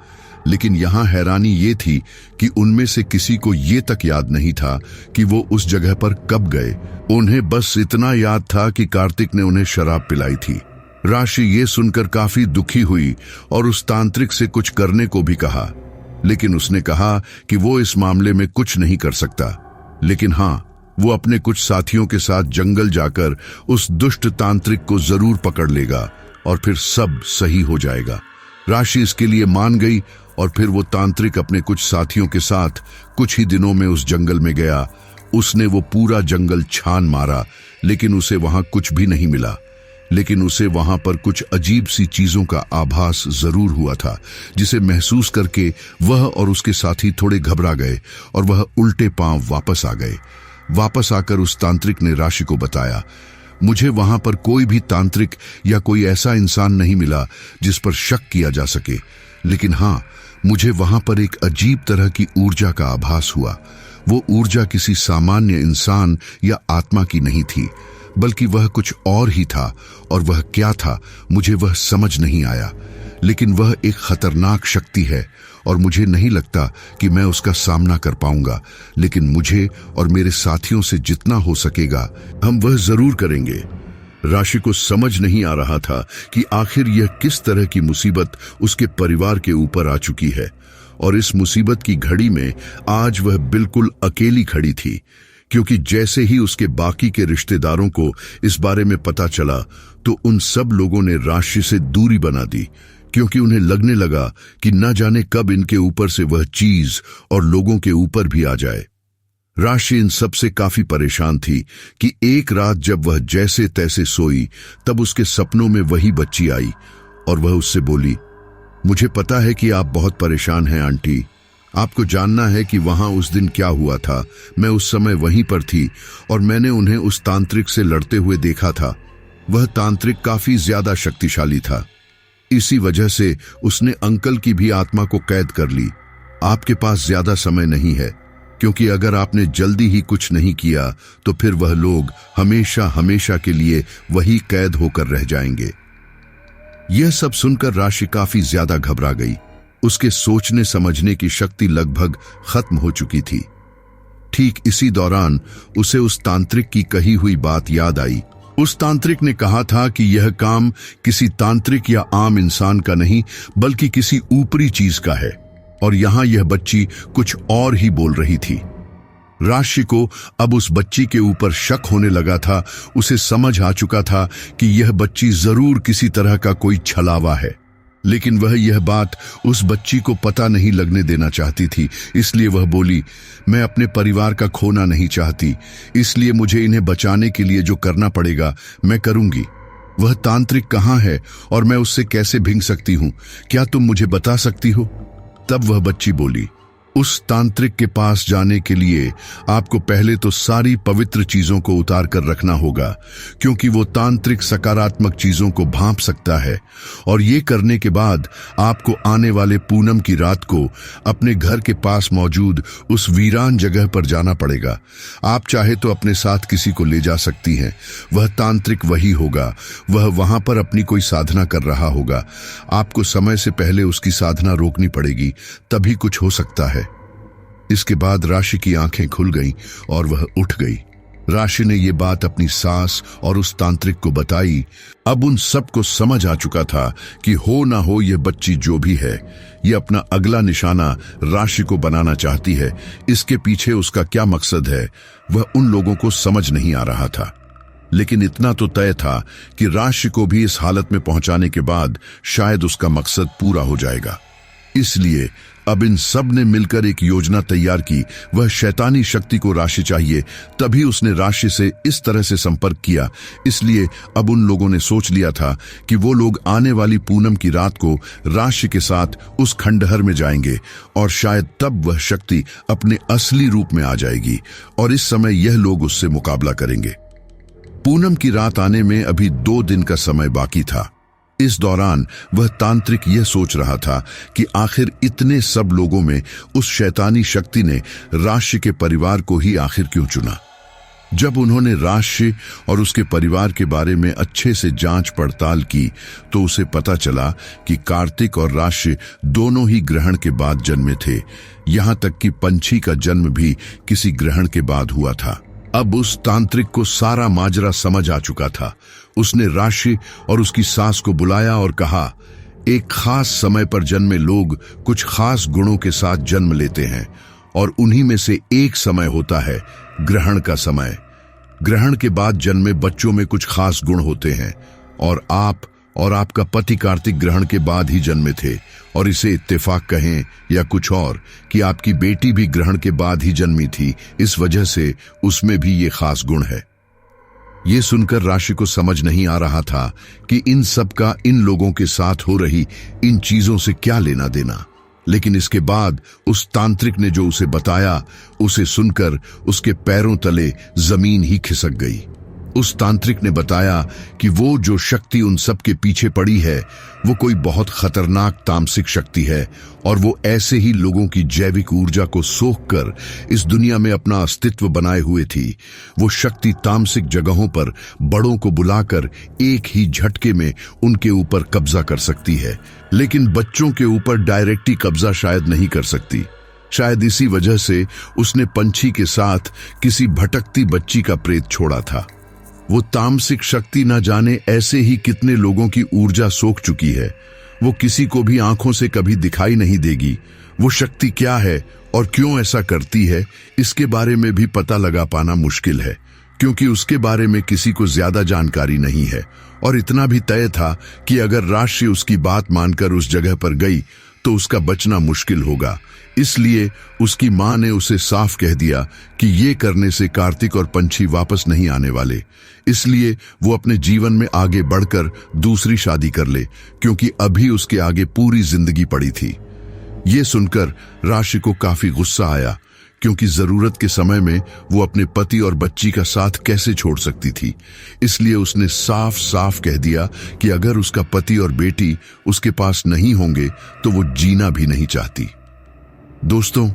लेकिन यहां हैरानी ये थी कि उनमें से किसी को ये तक याद नहीं था कि वो उस जगह पर कब गए। उन्हें बस इतना याद था कि कार्तिक ने उन्हें शराब पिलाई थी। राशि ये सुनकर काफी दुखी हुई और उस तांत्रिक से कुछ करने को भी कहा, लेकिन उसने कहा कि वो इस मामले में कुछ नहीं कर सकता, लेकिन हाँ, वो अपने कुछ साथियों के साथ जंगल जाकर उस दुष्ट तांत्रिक को जरूर पकड़ लेगा और फिर सब सही हो जाएगा। राशि इसके लिए मान गई और फिर वो तांत्रिक अपने कुछ साथियों के साथ कुछ ही दिनों में उस जंगल में गया। उसने वो पूरा जंगल छान मारा, लेकिन उसे वहां कुछ भी नहीं मिला। लेकिन उसे वहां पर कुछ अजीब सी चीजों का आभास जरूर हुआ था, जिसे महसूस करके वह और उसके साथी थोड़े घबरा गए और वह उल्टे पांव वापस आ गए। वापस आकर उस तांत्रिक ने राशि को बताया, मुझे वहां पर कोई भी तांत्रिक या कोई ऐसा इंसान नहीं मिला जिस पर शक किया जा सके, लेकिन हाँ, मुझे वहां पर एक अजीब तरह की ऊर्जा का आभास हुआ। वो ऊर्जा किसी सामान्य इंसान या आत्मा की नहीं थी, बल्कि वह कुछ और ही था, और वह क्या था मुझे वह समझ नहीं आया, लेकिन वह एक खतरनाक शक्ति है और मुझे नहीं लगता कि मैं उसका सामना कर पाऊंगा, लेकिन मुझे और मेरे साथियों से जितना हो सकेगा हम वह जरूर करेंगे। राशि को समझ नहीं आ रहा था कि आखिर यह किस तरह की मुसीबत उसके परिवार के ऊपर आ चुकी है, और इस मुसीबत की घड़ी में आज वह बिल्कुल अकेली खड़ी थी, क्योंकि जैसे ही उसके बाकी के रिश्तेदारों को इस बारे में पता चला तो उन सब लोगों ने राशि से दूरी बना दी, क्योंकि उन्हें लगने लगा कि न जाने कब इनके ऊपर से वह चीज और लोगों के ऊपर भी आ जाए। राशि इन सब से काफी परेशान थी कि एक रात जब वह जैसे तैसे सोई, तब उसके सपनों में वही बच्ची आई और वह उससे बोली, मुझे पता है कि आप बहुत परेशान हैं आंटी, आपको जानना है कि वहां उस दिन क्या हुआ था। मैं उस समय वहीं पर थी और मैंने उन्हें उस तांत्रिक से लड़ते हुए देखा था। वह तांत्रिक काफी ज्यादा शक्तिशाली था। इसी वजह से उसने अंकल की भी आत्मा को कैद कर ली। आपके पास ज्यादा समय नहीं है, क्योंकि अगर आपने जल्दी ही कुछ नहीं किया तो फिर वह लोग हमेशा हमेशा के लिए वही कैद होकर रह जाएंगे। यह सब सुनकर राशि काफी ज्यादा घबरा गई। उसके सोचने समझने की शक्ति लगभग खत्म हो चुकी थी। ठीक इसी दौरान उसे उस तांत्रिक की कही हुई बात याद आई। उस तांत्रिक ने कहा था कि यह काम किसी तांत्रिक या आम इंसान का नहीं, बल्कि किसी ऊपरी चीज का है। और यहां यह बच्ची कुछ और ही बोल रही थी। राशि को अब उस बच्ची के ऊपर शक होने लगा था। उसे समझ आ चुका था कि यह बच्ची जरूर किसी तरह का कोई छलावा है, लेकिन वह यह बात उस बच्ची को पता नहीं लगने देना चाहती थी। इसलिए वह बोली, मैं अपने परिवार का खोना नहीं चाहती, इसलिए मुझे इन्हें बचाने के लिए जो करना पड़ेगा मैं करूंगी। वह तांत्रिक कहाँ है और मैं उससे कैसे भिंग सकती हूँ? क्या तुम मुझे बता सकती हो? तब वह बच्ची बोली, उस तांत्रिक के पास जाने के लिए आपको पहले तो सारी पवित्र चीजों को उतार कर रखना होगा, क्योंकि वो तांत्रिक सकारात्मक चीजों को भांप सकता है। और ये करने के बाद आपको आने वाले पूनम की रात को अपने घर के पास मौजूद उस वीरान जगह पर जाना पड़ेगा। आप चाहे तो अपने साथ किसी को ले जा सकती हैं, वह तांत्रिक वही होगा। वह वहां पर अपनी कोई साधना कर रहा होगा। आपको समय से पहले उसकी साधना रोकनी पड़ेगी, तभी कुछ हो सकता है। इसके बाद राशि की आंखें खुल गईं और वह उठ गई। राशि ने यह बात अपनी सास और उस तांत्रिक को बताई। अब उन सबको समझ आ चुका था कि हो ना हो यह बच्ची जो भी है, यह अपना अगला निशाना राशि को बनाना चाहती है। इसके पीछे उसका क्या मकसद है वह उन लोगों को समझ नहीं आ रहा था, लेकिन इतना तो तय था कि राशि को भी इस हालत में पहुंचाने के बाद शायद उसका मकसद पूरा हो जाएगा। इसलिए अब इन सब ने मिलकर एक योजना तैयार की। वह शैतानी शक्ति को राशि चाहिए, तभी उसने राशि से इस तरह से संपर्क किया। इसलिए अब उन लोगों ने सोच लिया था कि वो लोग आने वाली पूनम की रात को राशि के साथ उस खंडहर में जाएंगे और शायद तब वह शक्ति अपने असली रूप में आ जाएगी और इस समय यह लोग उससे मुकाबला करेंगे। पूनम की रात आने में अभी 2 दिन का समय बाकी था। इस दौरान वह तांत्रिक यह सोच रहा था कि आखिर इतने सब लोगों में उस शैतानी शक्ति ने राशि के परिवार को ही आखिर क्यों चुना। जब उन्होंने राशि और उसके परिवार के बारे में अच्छे से जांच पड़ताल की तो उसे पता चला कि कार्तिक और राशि दोनों ही ग्रहण के बाद जन्मे थे। यहां तक कि पंछी का जन्म भी किसी ग्रहण के बाद हुआ था। अब उस तांत्रिक को सारा माजरा समझ आ चुका था। उसने राशि और उसकी सास को बुलाया और कहा, एक खास समय पर जन्मे लोग कुछ खास गुणों के साथ जन्म लेते हैं और उन्हीं में से एक समय होता है ग्रहण का समय। ग्रहण के बाद जन्मे बच्चों में कुछ खास गुण होते हैं और आप और आपका पति कार्तिक ग्रहण के बाद ही जन्मे थे, और इसे इत्तेफाक कहें या कुछ और कि आपकी बेटी भी ग्रहण के बाद ही जन्मी थी, इस वजह से उसमें भी ये खास गुण है। ये सुनकर राशि को समझ नहीं आ रहा था कि इन सब का इन लोगों के साथ हो रही इन चीजों से क्या लेना देना, लेकिन इसके बाद उस तांत्रिक ने जो उसे बताया उसे सुनकर उसके पैरों तले जमीन ही खिसक गई। उस तांत्रिक ने बताया कि वो जो शक्ति उन सब के पीछे पड़ी है वो कोई बहुत खतरनाक तामसिक शक्ति है और वो ऐसे ही लोगों की जैविक ऊर्जा को सोखकर इस दुनिया में अपना अस्तित्व बनाए हुए थी। वो शक्ति तामसिक जगहों पर बड़ों को बुलाकर एक ही झटके में उनके ऊपर कब्जा कर सकती है, लेकिन बच्चों के ऊपर डायरेक्टली कब्जा शायद नहीं कर सकती। शायद इसी वजह से उसने पंछी के साथ किसी भटकती बच्ची का प्रेत छोड़ा था। वो तामसिक शक्ति न जाने ऐसे ही कितने लोगों की ऊर्जा सोख चुकी है। वो किसी को भी आंखों से कभी दिखाई नहीं देगी। वो शक्ति क्या है और क्यों ऐसा करती है, इसके बारे में भी पता लगा पाना मुश्किल है, क्योंकि उसके बारे में किसी को ज्यादा जानकारी नहीं है। और इतना भी तय था कि अगर राशि उसकी बात मानकर उस जगह पर गई तो उसका बचना मुश्किल होगा। इसलिए उसकी मां ने उसे साफ कह दिया कि ये करने से कार्तिक और पंछी वापस नहीं आने वाले, इसलिए वो अपने जीवन में आगे बढ़कर दूसरी शादी कर ले, क्योंकि अभी उसके आगे पूरी जिंदगी पड़ी थी। ये सुनकर राशि को काफी गुस्सा आया, क्योंकि जरूरत के समय में वो अपने पति और बच्ची का साथ कैसे छोड़ सकती थी। इसलिए उसने साफ साफ कह दिया कि अगर उसका पति और बेटी उसके पास नहीं होंगे तो वो जीना भी नहीं चाहती। दोस्तों,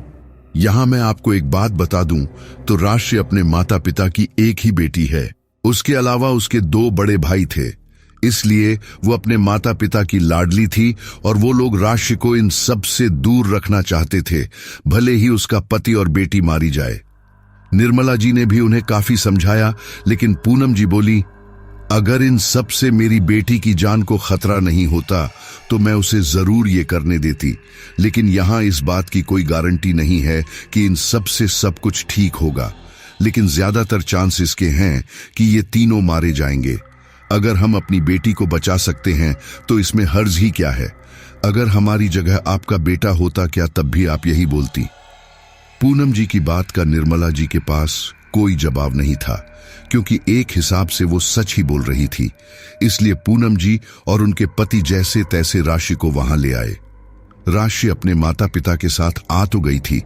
यहां मैं आपको एक बात बता दूं तो राशि अपने माता पिता की एक ही बेटी है। उसके अलावा उसके 2 बड़े भाई थे, इसलिए वो अपने माता पिता की लाडली थी और वो लोग राशि को इन सब से दूर रखना चाहते थे, भले ही उसका पति और बेटी मारी जाए। निर्मला जी ने भी उन्हें काफी समझाया, लेकिन पूनम जी बोली, अगर इन सब से मेरी बेटी की जान को खतरा नहीं होता तो मैं उसे जरूर ये करने देती, लेकिन यहां इस बात की कोई गारंटी नहीं है कि इन सब से सब कुछ ठीक होगा, लेकिन ज्यादातर चांस इसके हैं कि ये तीनों मारे जाएंगे। अगर हम अपनी बेटी को बचा सकते हैं तो इसमें हर्ज ही क्या है। अगर हमारी जगह आपका बेटा होता क्या तब भी आप यही बोलती। पूनम जी की बात का निर्मला जी के पास कोई जवाब नहीं था, क्योंकि एक हिसाब से वो सच ही बोल रही थी। इसलिए पूनम जी और उनके पति जैसे तैसे राशि को वहां ले आए। राशि अपने माता पिता के साथ आ तो गई थी,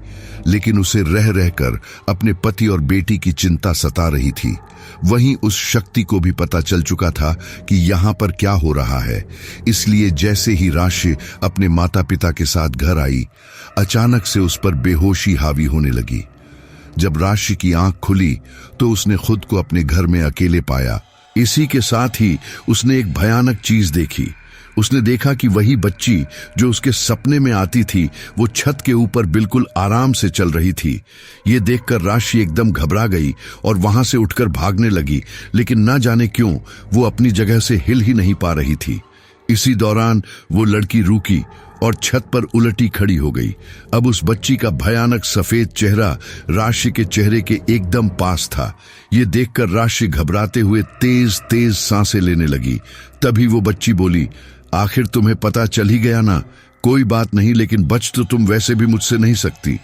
लेकिन उसे रह रहकर अपने पति और बेटी की चिंता सता रही थी। वहीं उस शक्ति को भी पता चल चुका था कि यहाँ पर क्या हो रहा है। इसलिए जैसे ही राशि अपने माता पिता के साथ घर आई, अचानक से उस पर बेहोशी हावी होने लगी। जब राशि की आंख खुली तो उसने खुद को अपने घर में अकेले पाया। इसी के साथ ही उसने एक भयानक चीज देखी। उसने देखा कि वही बच्ची जो उसके सपने में आती थी वो छत के ऊपर बिल्कुल आराम से चल रही थी। ये देखकर राशि एकदम घबरा गई और वहां से उठकर भागने लगी, लेकिन ना जाने क्यों वो अपनी जगह से हिल ही नहीं पा रही थी। इसी दौरान वो लड़की रुकी और छत पर उलटी खड़ी हो गई। अब उस बच्ची का भयानक सफेद चेहरा राशि के चेहरे के एकदम पास था। ये देखकर राशि घबराते हुए तेज तेज सांसें लेने लगी। तभी वो बच्ची बोली, आखिर तुम्हें पता चल ही गया ना। कोई बात नहीं, लेकिन बच तो तुम वैसे भी मुझसे नहीं सकती।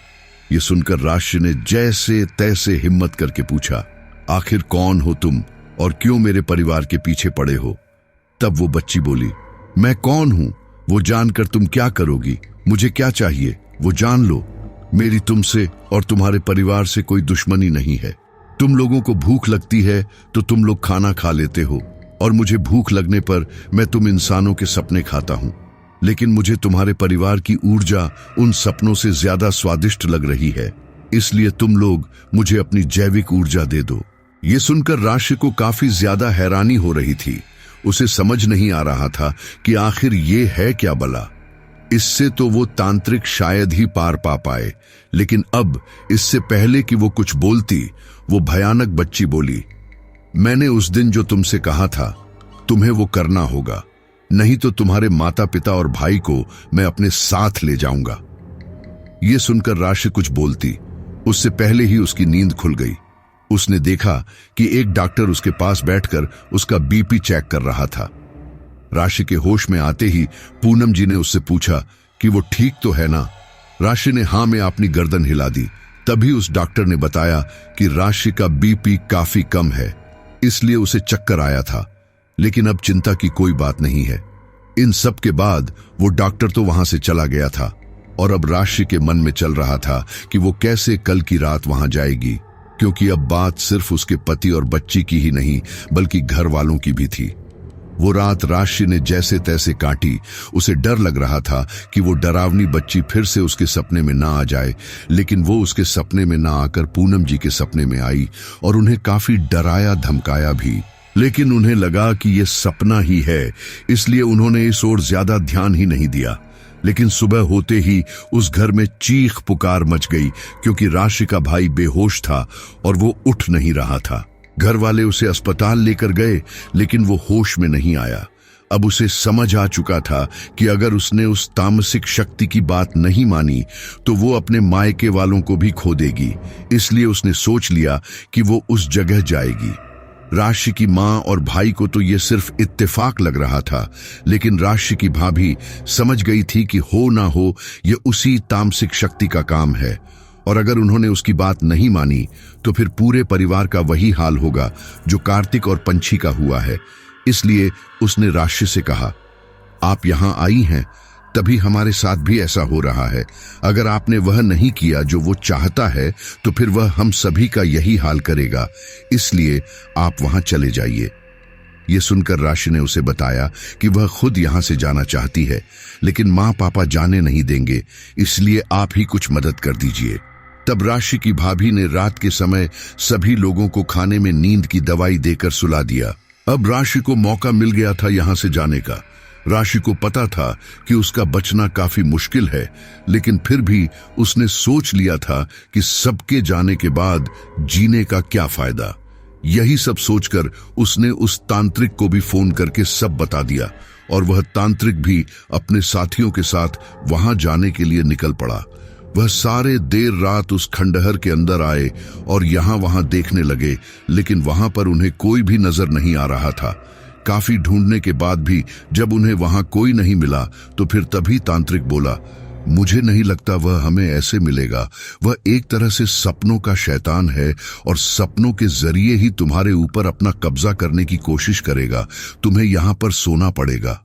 ये सुनकर राशि ने जैसे तैसे हिम्मत करके पूछा, आखिर कौन हो तुम और क्यों मेरे परिवार के पीछे पड़े हो? तब वो बच्ची बोली, मैं कौन हूं वो जानकर तुम क्या करोगी? मुझे क्या चाहिए वो जान लो। मेरी तुमसे और तुम्हारे परिवार से कोई दुश्मनी नहीं है। तुम लोगों को भूख लगती है तो तुम लोग खाना खा लेते हो, और मुझे भूख लगने पर मैं तुम इंसानों के सपने खाता हूं। लेकिन मुझे तुम्हारे परिवार की ऊर्जा उन सपनों से ज्यादा स्वादिष्ट लग रही है, इसलिए तुम लोग मुझे अपनी जैविक ऊर्जा दे दो। ये सुनकर राशि को काफी ज्यादा हैरानी हो रही थी। उसे समझ नहीं आ रहा था कि आखिर ये है क्या भला। इससे तो वो तांत्रिक शायद ही पार पा पाए, लेकिन अब इससे पहले कि वो कुछ बोलती, वो भयानक बच्ची बोली, मैंने उस दिन जो तुमसे कहा था तुम्हें वो करना होगा, नहीं तो तुम्हारे माता पिता और भाई को मैं अपने साथ ले जाऊंगा। ये सुनकर राशि कुछ बोलती, उससे पहले ही उसकी नींद खुल गई। उसने देखा कि एक डॉक्टर उसके पास बैठकर उसका बीपी चेक कर रहा था। राशि के होश में आते ही पूनम जी ने उससे पूछा कि वो ठीक तो है ना। राशि ने हाँ में अपनी गर्दन हिला दी। तभी उस डॉक्टर ने बताया कि राशि का बीपी काफी कम है, इसलिए उसे चक्कर आया था, लेकिन अब चिंता की कोई बात नहीं है। इन सब के बाद वो डॉक्टर तो वहां से चला गया था और अब राशि के मन में चल रहा था कि वो कैसे कल की रात वहां जाएगी, क्योंकि अब बात सिर्फ उसके पति और बच्ची की ही नहीं बल्कि घर वालों की भी थी। वो रात राशि ने जैसे तैसे काटी। उसे डर लग रहा था कि वो डरावनी बच्ची फिर से उसके सपने में ना आ जाए, लेकिन वो उसके सपने में ना आकर पूनम जी के सपने में आई और उन्हें काफी डराया धमकाया भी। लेकिन उन्हें लगा कि ये सपना ही है, इसलिए उन्होंने इस ओर ज्यादा ध्यान ही नहीं दिया। लेकिन सुबह होते ही उस घर में चीख पुकार मच गई, क्योंकि राशि का भाई बेहोश था और वो उठ नहीं रहा था। घर वाले उसे अस्पताल लेकर गए, लेकिन वो होश में नहीं आया। अब उसे समझ आ चुका था कि अगर उसने उस तामसिक शक्ति की बात नहीं मानी तो वो अपने मायके वालों को भी खो देगी। इसलिए उसने सोच लिया कि वो उस जगह जाएगी। राशि की माँ और भाई को तो ये सिर्फ इत्तेफाक लग रहा था, लेकिन राशि की भाभी समझ गई थी कि हो ना हो ये उसी तामसिक शक्ति का काम है, और अगर उन्होंने उसकी बात नहीं मानी तो फिर पूरे परिवार का वही हाल होगा जो कार्तिक और पंछी का हुआ है। इसलिए उसने राशि से कहा, आप यहां आई हैं तभी हमारे साथ भी ऐसा हो रहा है। अगर आपने वह नहीं किया जो वो चाहता है तो फिर वह हम सभी का यही हाल करेगा, इसलिए आप वहां चले जाइए। ये सुनकर राशि ने उसे बताया कि वह खुद यहां से जाना चाहती है, लेकिन माँ पापा जाने नहीं देंगे, इसलिए आप ही कुछ मदद कर दीजिए। तब राशि की भाभी ने रात के समय सभी लोगों को खाने में नींद की दवाई देकर सुला दिया। अब राशि को मौका मिल गया था यहां से जाने का। राशि को पता था कि उसका बचना काफी मुश्किल है, लेकिन फिर भी उसने सोच लिया था कि सबके जाने के बाद जीने का क्या फायदा। यही सब सोचकर उसने उस तांत्रिक को भी फोन करके सब बता दिया और वह तांत्रिक भी अपने साथियों के साथ वहां जाने के लिए निकल पड़ा। वह सारे देर रात उस खंडहर के अंदर आए और यहाँ वहां देखने लगे, लेकिन वहां पर उन्हें कोई भी नजर नहीं आ रहा था। काफी ढूंढने के बाद भी जब उन्हें वहां कोई नहीं मिला तो फिर तभी तांत्रिक बोला, मुझे नहीं लगता वह हमें ऐसे मिलेगा। वह एक तरह से सपनों का शैतान है और सपनों के जरिए ही तुम्हारे ऊपर अपना कब्जा करने की कोशिश करेगा। तुम्हें यहां पर सोना पड़ेगा।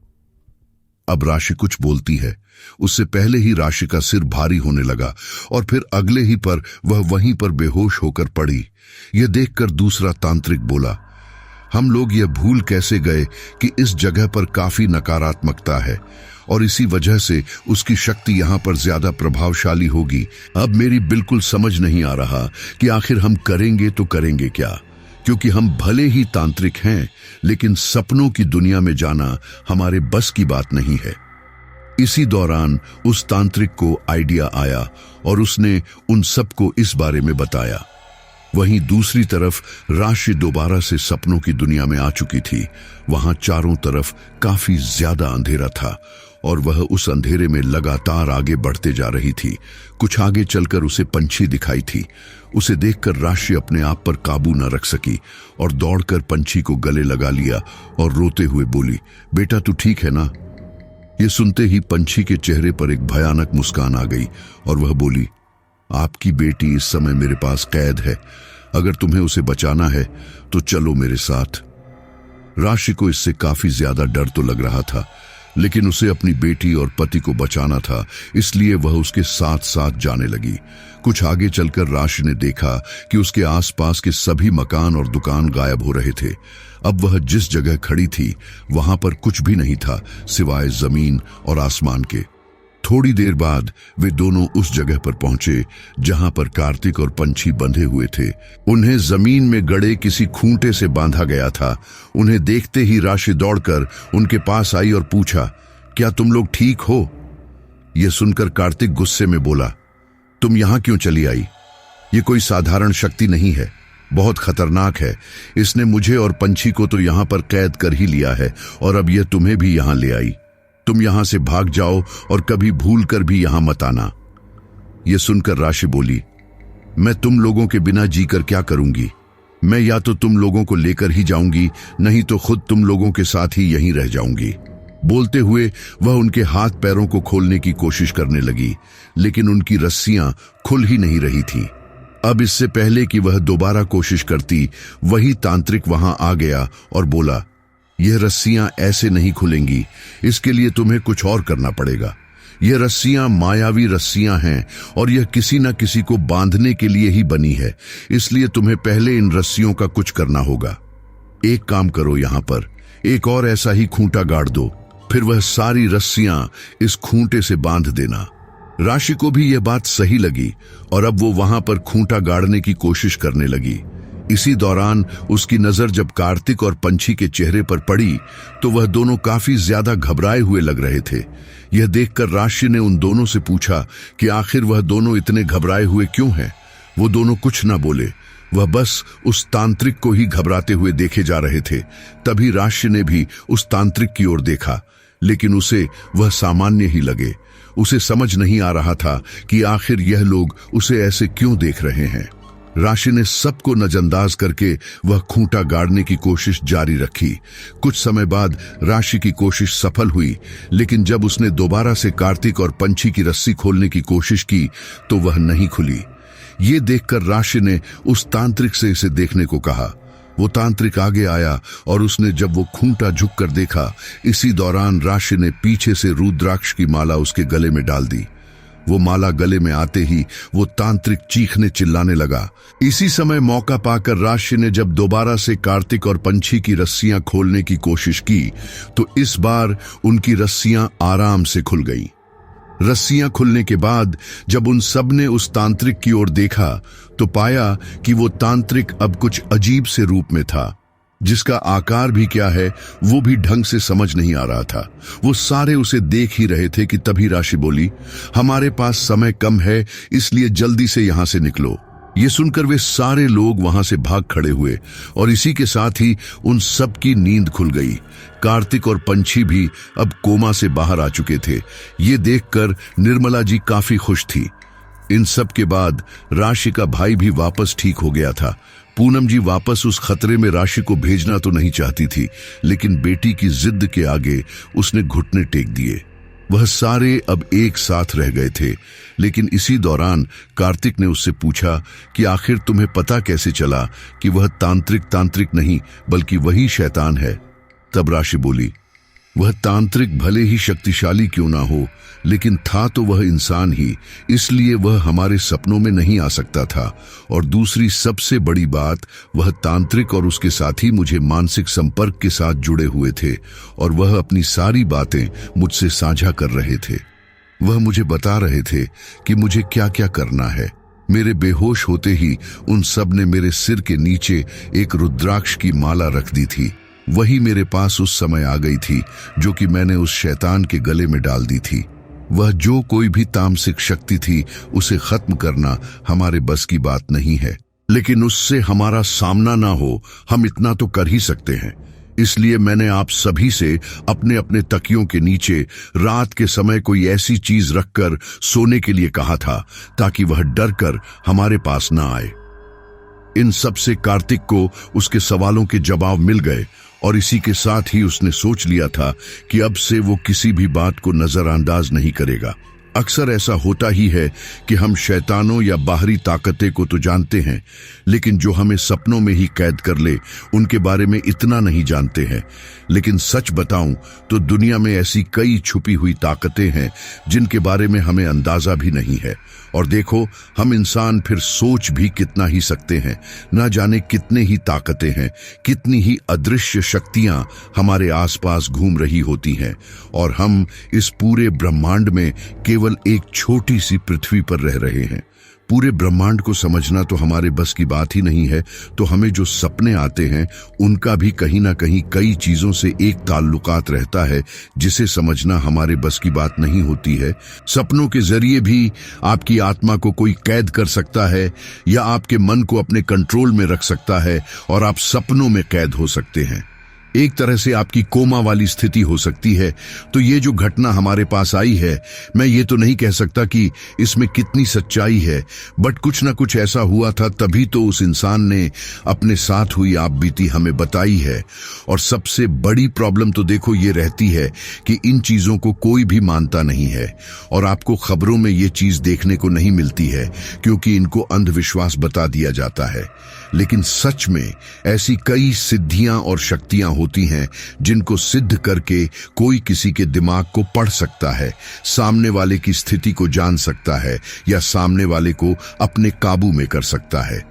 अब राशि कुछ बोलती है, उससे पहले ही राशि का सिर भारी होने लगा और फिर अगले ही पर वह वहीं पर बेहोश होकर पड़ी। यह देखकर दूसरा तांत्रिक बोला, हम लोग यह भूल कैसे गए कि इस जगह पर काफी नकारात्मकता है और इसी वजह से उसकी शक्ति यहाँ पर ज्यादा प्रभावशाली होगी। अब मेरी बिल्कुल समझ नहीं आ रहा कि आखिर हम करेंगे तो करेंगे क्या, क्योंकि हम भले ही तांत्रिक हैं, लेकिन सपनों की दुनिया में जाना हमारे बस की बात नहीं है। इसी दौरान उस तांत्रिक को आइडिया आया और उसने उन सबको इस बारे में बताया। वहीं दूसरी तरफ राशि दोबारा से सपनों की दुनिया में आ चुकी थी। वहां चारों तरफ काफी ज्यादा अंधेरा था और वह उस अंधेरे में लगातार आगे बढ़ते जा रही थी। कुछ आगे चलकर उसे पंछी दिखाई थी। उसे देखकर राशि अपने आप पर काबू न रख सकी और दौड़कर पंछी को गले लगा लिया और रोते हुए बोली, बेटा तू ठीक है ना? ये सुनते ही पंछी के चेहरे पर एक भयानक मुस्कान आ गई और वह बोली, आपकी बेटी इस समय मेरे पास कैद है। अगर तुम्हें उसे बचाना है तो चलो मेरे साथ। राशि को इससे काफी ज्यादा डर तो लग रहा था, लेकिन उसे अपनी बेटी और पति को बचाना था, इसलिए वह उसके साथ साथ जाने लगी। कुछ आगे चलकर राशि ने देखा कि उसके आसपास के सभी मकान और दुकान गायब हो रहे थे। अब वह जिस जगह खड़ी थी वहां पर कुछ भी नहीं था सिवाय जमीन और आसमान के। थोड़ी देर बाद वे दोनों उस जगह पर पहुंचे जहां पर कार्तिक और पंछी बंधे हुए थे। उन्हें जमीन में गड़े किसी खूंटे से बांधा गया था। उन्हें देखते ही राशि दौड़कर उनके पास आई और पूछा, क्या तुम लोग ठीक हो? यह सुनकर कार्तिक गुस्से में बोला, तुम यहां क्यों चली आई? ये कोई साधारण शक्ति नहीं है, बहुत खतरनाक है। इसने मुझे और पंछी को तो यहां पर कैद कर ही लिया है और अब यह तुम्हें भी यहां ले आई। तुम यहां से भाग जाओ और कभी भूल कर भी यहां मत आना। यह सुनकर राशि बोली, मैं तुम लोगों के बिना जीकर क्या करूंगी? मैं या तो तुम लोगों को लेकर ही जाऊंगी, नहीं तो खुद तुम लोगों के साथ ही यहीं रह जाऊंगी। बोलते हुए वह उनके हाथ पैरों को खोलने की कोशिश करने लगी, लेकिन उनकी रस्सियां खुल ही नहीं रही थीं। अब इससे पहले कि वह दोबारा कोशिश करती, वही तांत्रिक वहां आ गया और बोला, यह रस्सियां ऐसे नहीं खुलेंगी, इसके लिए तुम्हें कुछ और करना पड़ेगा। यह रस्सियां मायावी रस्सियां हैं और यह किसी न किसी को बांधने के लिए ही बनी है, इसलिए तुम्हें पहले इन रस्सियों का कुछ करना होगा। एक काम करो, यहां पर एक और ऐसा ही खूंटा गाड़ दो, फिर वह सारी रस्सियां इस खूंटे से बांध देना। राशि को भी यह बात सही लगी और अब वो वहां पर खूंटा गाड़ने की कोशिश करने लगी। इसी दौरान उसकी नजर जब कार्तिक और पंछी के चेहरे पर पड़ी तो वह दोनों काफी ज्यादा घबराए हुए लग रहे थे। यह देखकर राशि ने उन दोनों से पूछा कि आखिर वह दोनों इतने घबराए हुए क्यों हैं। वो दोनों कुछ न बोले, वह बस उस तांत्रिक को ही घबराते हुए देखे जा रहे थे। तभी राशि ने भी उस तांत्रिक की ओर देखा, लेकिन उसे वह सामान्य ही लगे। उसे समझ नहीं आ रहा था कि आखिर यह लोग उसे ऐसे क्यों देख रहे हैं। राशि ने सबको नजरअंदाज करके वह खूंटा गाड़ने की कोशिश जारी रखी। कुछ समय बाद राशि की कोशिश सफल हुई, लेकिन जब उसने दोबारा से कार्तिक और पंछी की रस्सी खोलने की कोशिश की तो वह नहीं खुली। ये देखकर राशि ने उस तांत्रिक से इसे देखने को कहा। वो तांत्रिक आगे आया और उसने जब वो खूंटा झुक कर देखा, इसी दौरान राशि ने पीछे से रुद्राक्ष की माला उसके गले में डाल दी। वो माला गले में आते ही वो तांत्रिक चीखने चिल्लाने लगा। इसी समय मौका पाकर राशि ने जब दोबारा से कार्तिक और पंछी की रस्सियां खोलने की कोशिश की तो इस बार उनकी रस्सियां आराम से खुल गईं। रस्सियां खुलने के बाद जब उन सब ने उस तांत्रिक की ओर देखा तो पाया कि वो तांत्रिक अब कुछ अजीब से रूप में था, जिसका आकार भी क्या है वो भी ढंग से समझ नहीं आ रहा था। वो सारे उसे देख ही रहे थे कि तभी राशि बोली, हमारे पास समय कम है, इसलिए जल्दी से यहां से निकलो। ये सुनकर वे सारे लोग वहां से भाग खड़े हुए और इसी के साथ ही उन सब की नींद खुल गई। कार्तिक और पंछी भी अब कोमा से बाहर आ चुके थे। ये देखकर निर्मला जी काफी खुश थी। इन सब के बाद राशि का भाई भी वापस ठीक हो गया था। पूनम जी वापस उस खतरे में राशि को भेजना तो नहीं चाहती थी, लेकिन बेटी की जिद के आगे उसने घुटने टेक दिए। वह सारे अब एक साथ रह गए थे। लेकिन इसी दौरान कार्तिक ने उससे पूछा कि आखिर तुम्हें पता कैसे चला कि वह तांत्रिक नहीं बल्कि वही शैतान है। तब राशि बोली, वह तांत्रिक भले ही शक्तिशाली क्यों ना हो, लेकिन था तो वह इंसान ही, इसलिए वह हमारे सपनों में नहीं आ सकता था। और दूसरी सबसे बड़ी बात, वह तांत्रिक और उसके साथी मुझे मानसिक संपर्क के साथ जुड़े हुए थे और वह अपनी सारी बातें मुझसे साझा कर रहे थे। वह मुझे बता रहे थे कि मुझे क्या क्या करना है। मेरे बेहोश होते ही उन सब ने मेरे सिर के नीचे एक रुद्राक्ष की माला रख दी थी। वही मेरे पास उस समय आ गई थी जो कि मैंने उस शैतान के गले में डाल दी थी। वह जो कोई भी तामसिक शक्ति थी उसे खत्म करना हमारे बस की बात नहीं है, लेकिन उससे हमारा सामना ना हो हम इतना तो कर ही सकते हैं। इसलिए मैंने आप सभी से अपने अपने तकियों के नीचे रात के समय कोई ऐसी चीज रखकर सोने के लिए कहा था ताकि वह डर कर हमारे पास ना आए। इन सब से कार्तिक को उसके सवालों के जवाब मिल गए और इसी के साथ ही उसने सोच लिया था कि अब से वो किसी भी बात को नजरअंदाज नहीं करेगा। अक्सर ऐसा होता ही है कि हम शैतानों या बाहरी ताकतें को तो जानते हैं, लेकिन जो हमें सपनों में ही कैद कर ले उनके बारे में इतना नहीं जानते हैं। लेकिन सच बताऊं तो दुनिया में ऐसी कई छुपी हुई ताकतें हैं जिनके बारे में हमें अंदाजा भी नहीं है। और देखो, हम इंसान फिर सोच भी कितना ही सकते हैं। ना जाने कितने ही ताकतें हैं, कितनी ही अदृश्य शक्तियां हमारे आसपास घूम रही होती हैं और हम इस पूरे ब्रह्मांड में केवल एक छोटी सी पृथ्वी पर रह रहे हैं। पूरे ब्रह्मांड को समझना तो हमारे बस की बात ही नहीं है, तो हमें जो सपने आते हैं उनका भी कहीं ना कहीं कई चीजों से एक ताल्लुकात रहता है जिसे समझना हमारे बस की बात नहीं होती है। सपनों के जरिए भी आपकी आत्मा को कोई कैद कर सकता है या आपके मन को अपने कंट्रोल में रख सकता है और आप सपनों में कैद हो सकते हैं। एक तरह से आपकी कोमा वाली स्थिति हो सकती है। तो ये जो घटना हमारे पास आई है, मैं ये तो नहीं कह सकता कि इसमें कितनी सच्चाई है, बट कुछ ना कुछ ऐसा हुआ था, तभी तो उस इंसान ने अपने साथ हुई आप बीती हमें बताई है। और सबसे बड़ी प्रॉब्लम तो देखो ये रहती है कि इन चीजों को कोई भी मानता नहीं है और आपको खबरों में ये चीज देखने को नहीं मिलती है क्योंकि इनको अंधविश्वास बता दिया जाता है। लेकिन सच में ऐसी कई सिद्धियां और शक्तियां होती हैं जिनको सिद्ध करके कोई किसी के दिमाग को पढ़ सकता है, सामने वाले की स्थिति को जान सकता है या सामने वाले को अपने काबू में कर सकता है।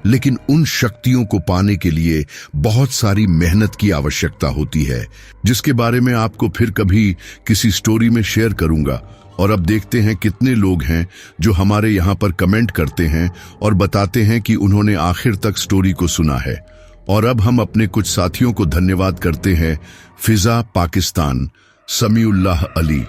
लेकिन उन शक्तियों को पाने के लिए बहुत सारी मेहनत की आवश्यकता होती है, जिसके बारे में आपको फिर कभी किसी स्टोरी में शेयर करूंगा। और अब देखते हैं कितने लोग हैं जो हमारे यहाँ पर कमेंट करते हैं और बताते हैं कि उन्होंने आखिर तक स्टोरी को सुना है। और अब हम अपने कुछ साथियों को धन्यवाद करते हैं। फिजा पाकिस्तान, समीउल्लाह अली,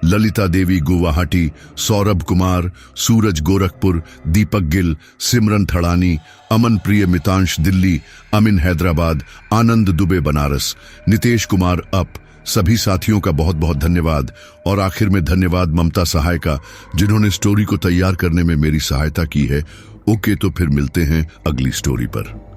ललिता देवी गुवाहाटी, सौरभ कुमार, सूरज गोरखपुर, दीपक गिल, सिमरन थड़ानी, अमन प्रिय मितांश दिल्ली, अमिन हैदराबाद, आनंद दुबे बनारस, नितेश कुमार अप, सभी साथियों का बहुत बहुत धन्यवाद। और आखिर में धन्यवाद ममता सहाय का, जिन्होंने स्टोरी को तैयार करने में मेरी सहायता की है। ओके, तो फिर मिलते हैं अगली स्टोरी पर।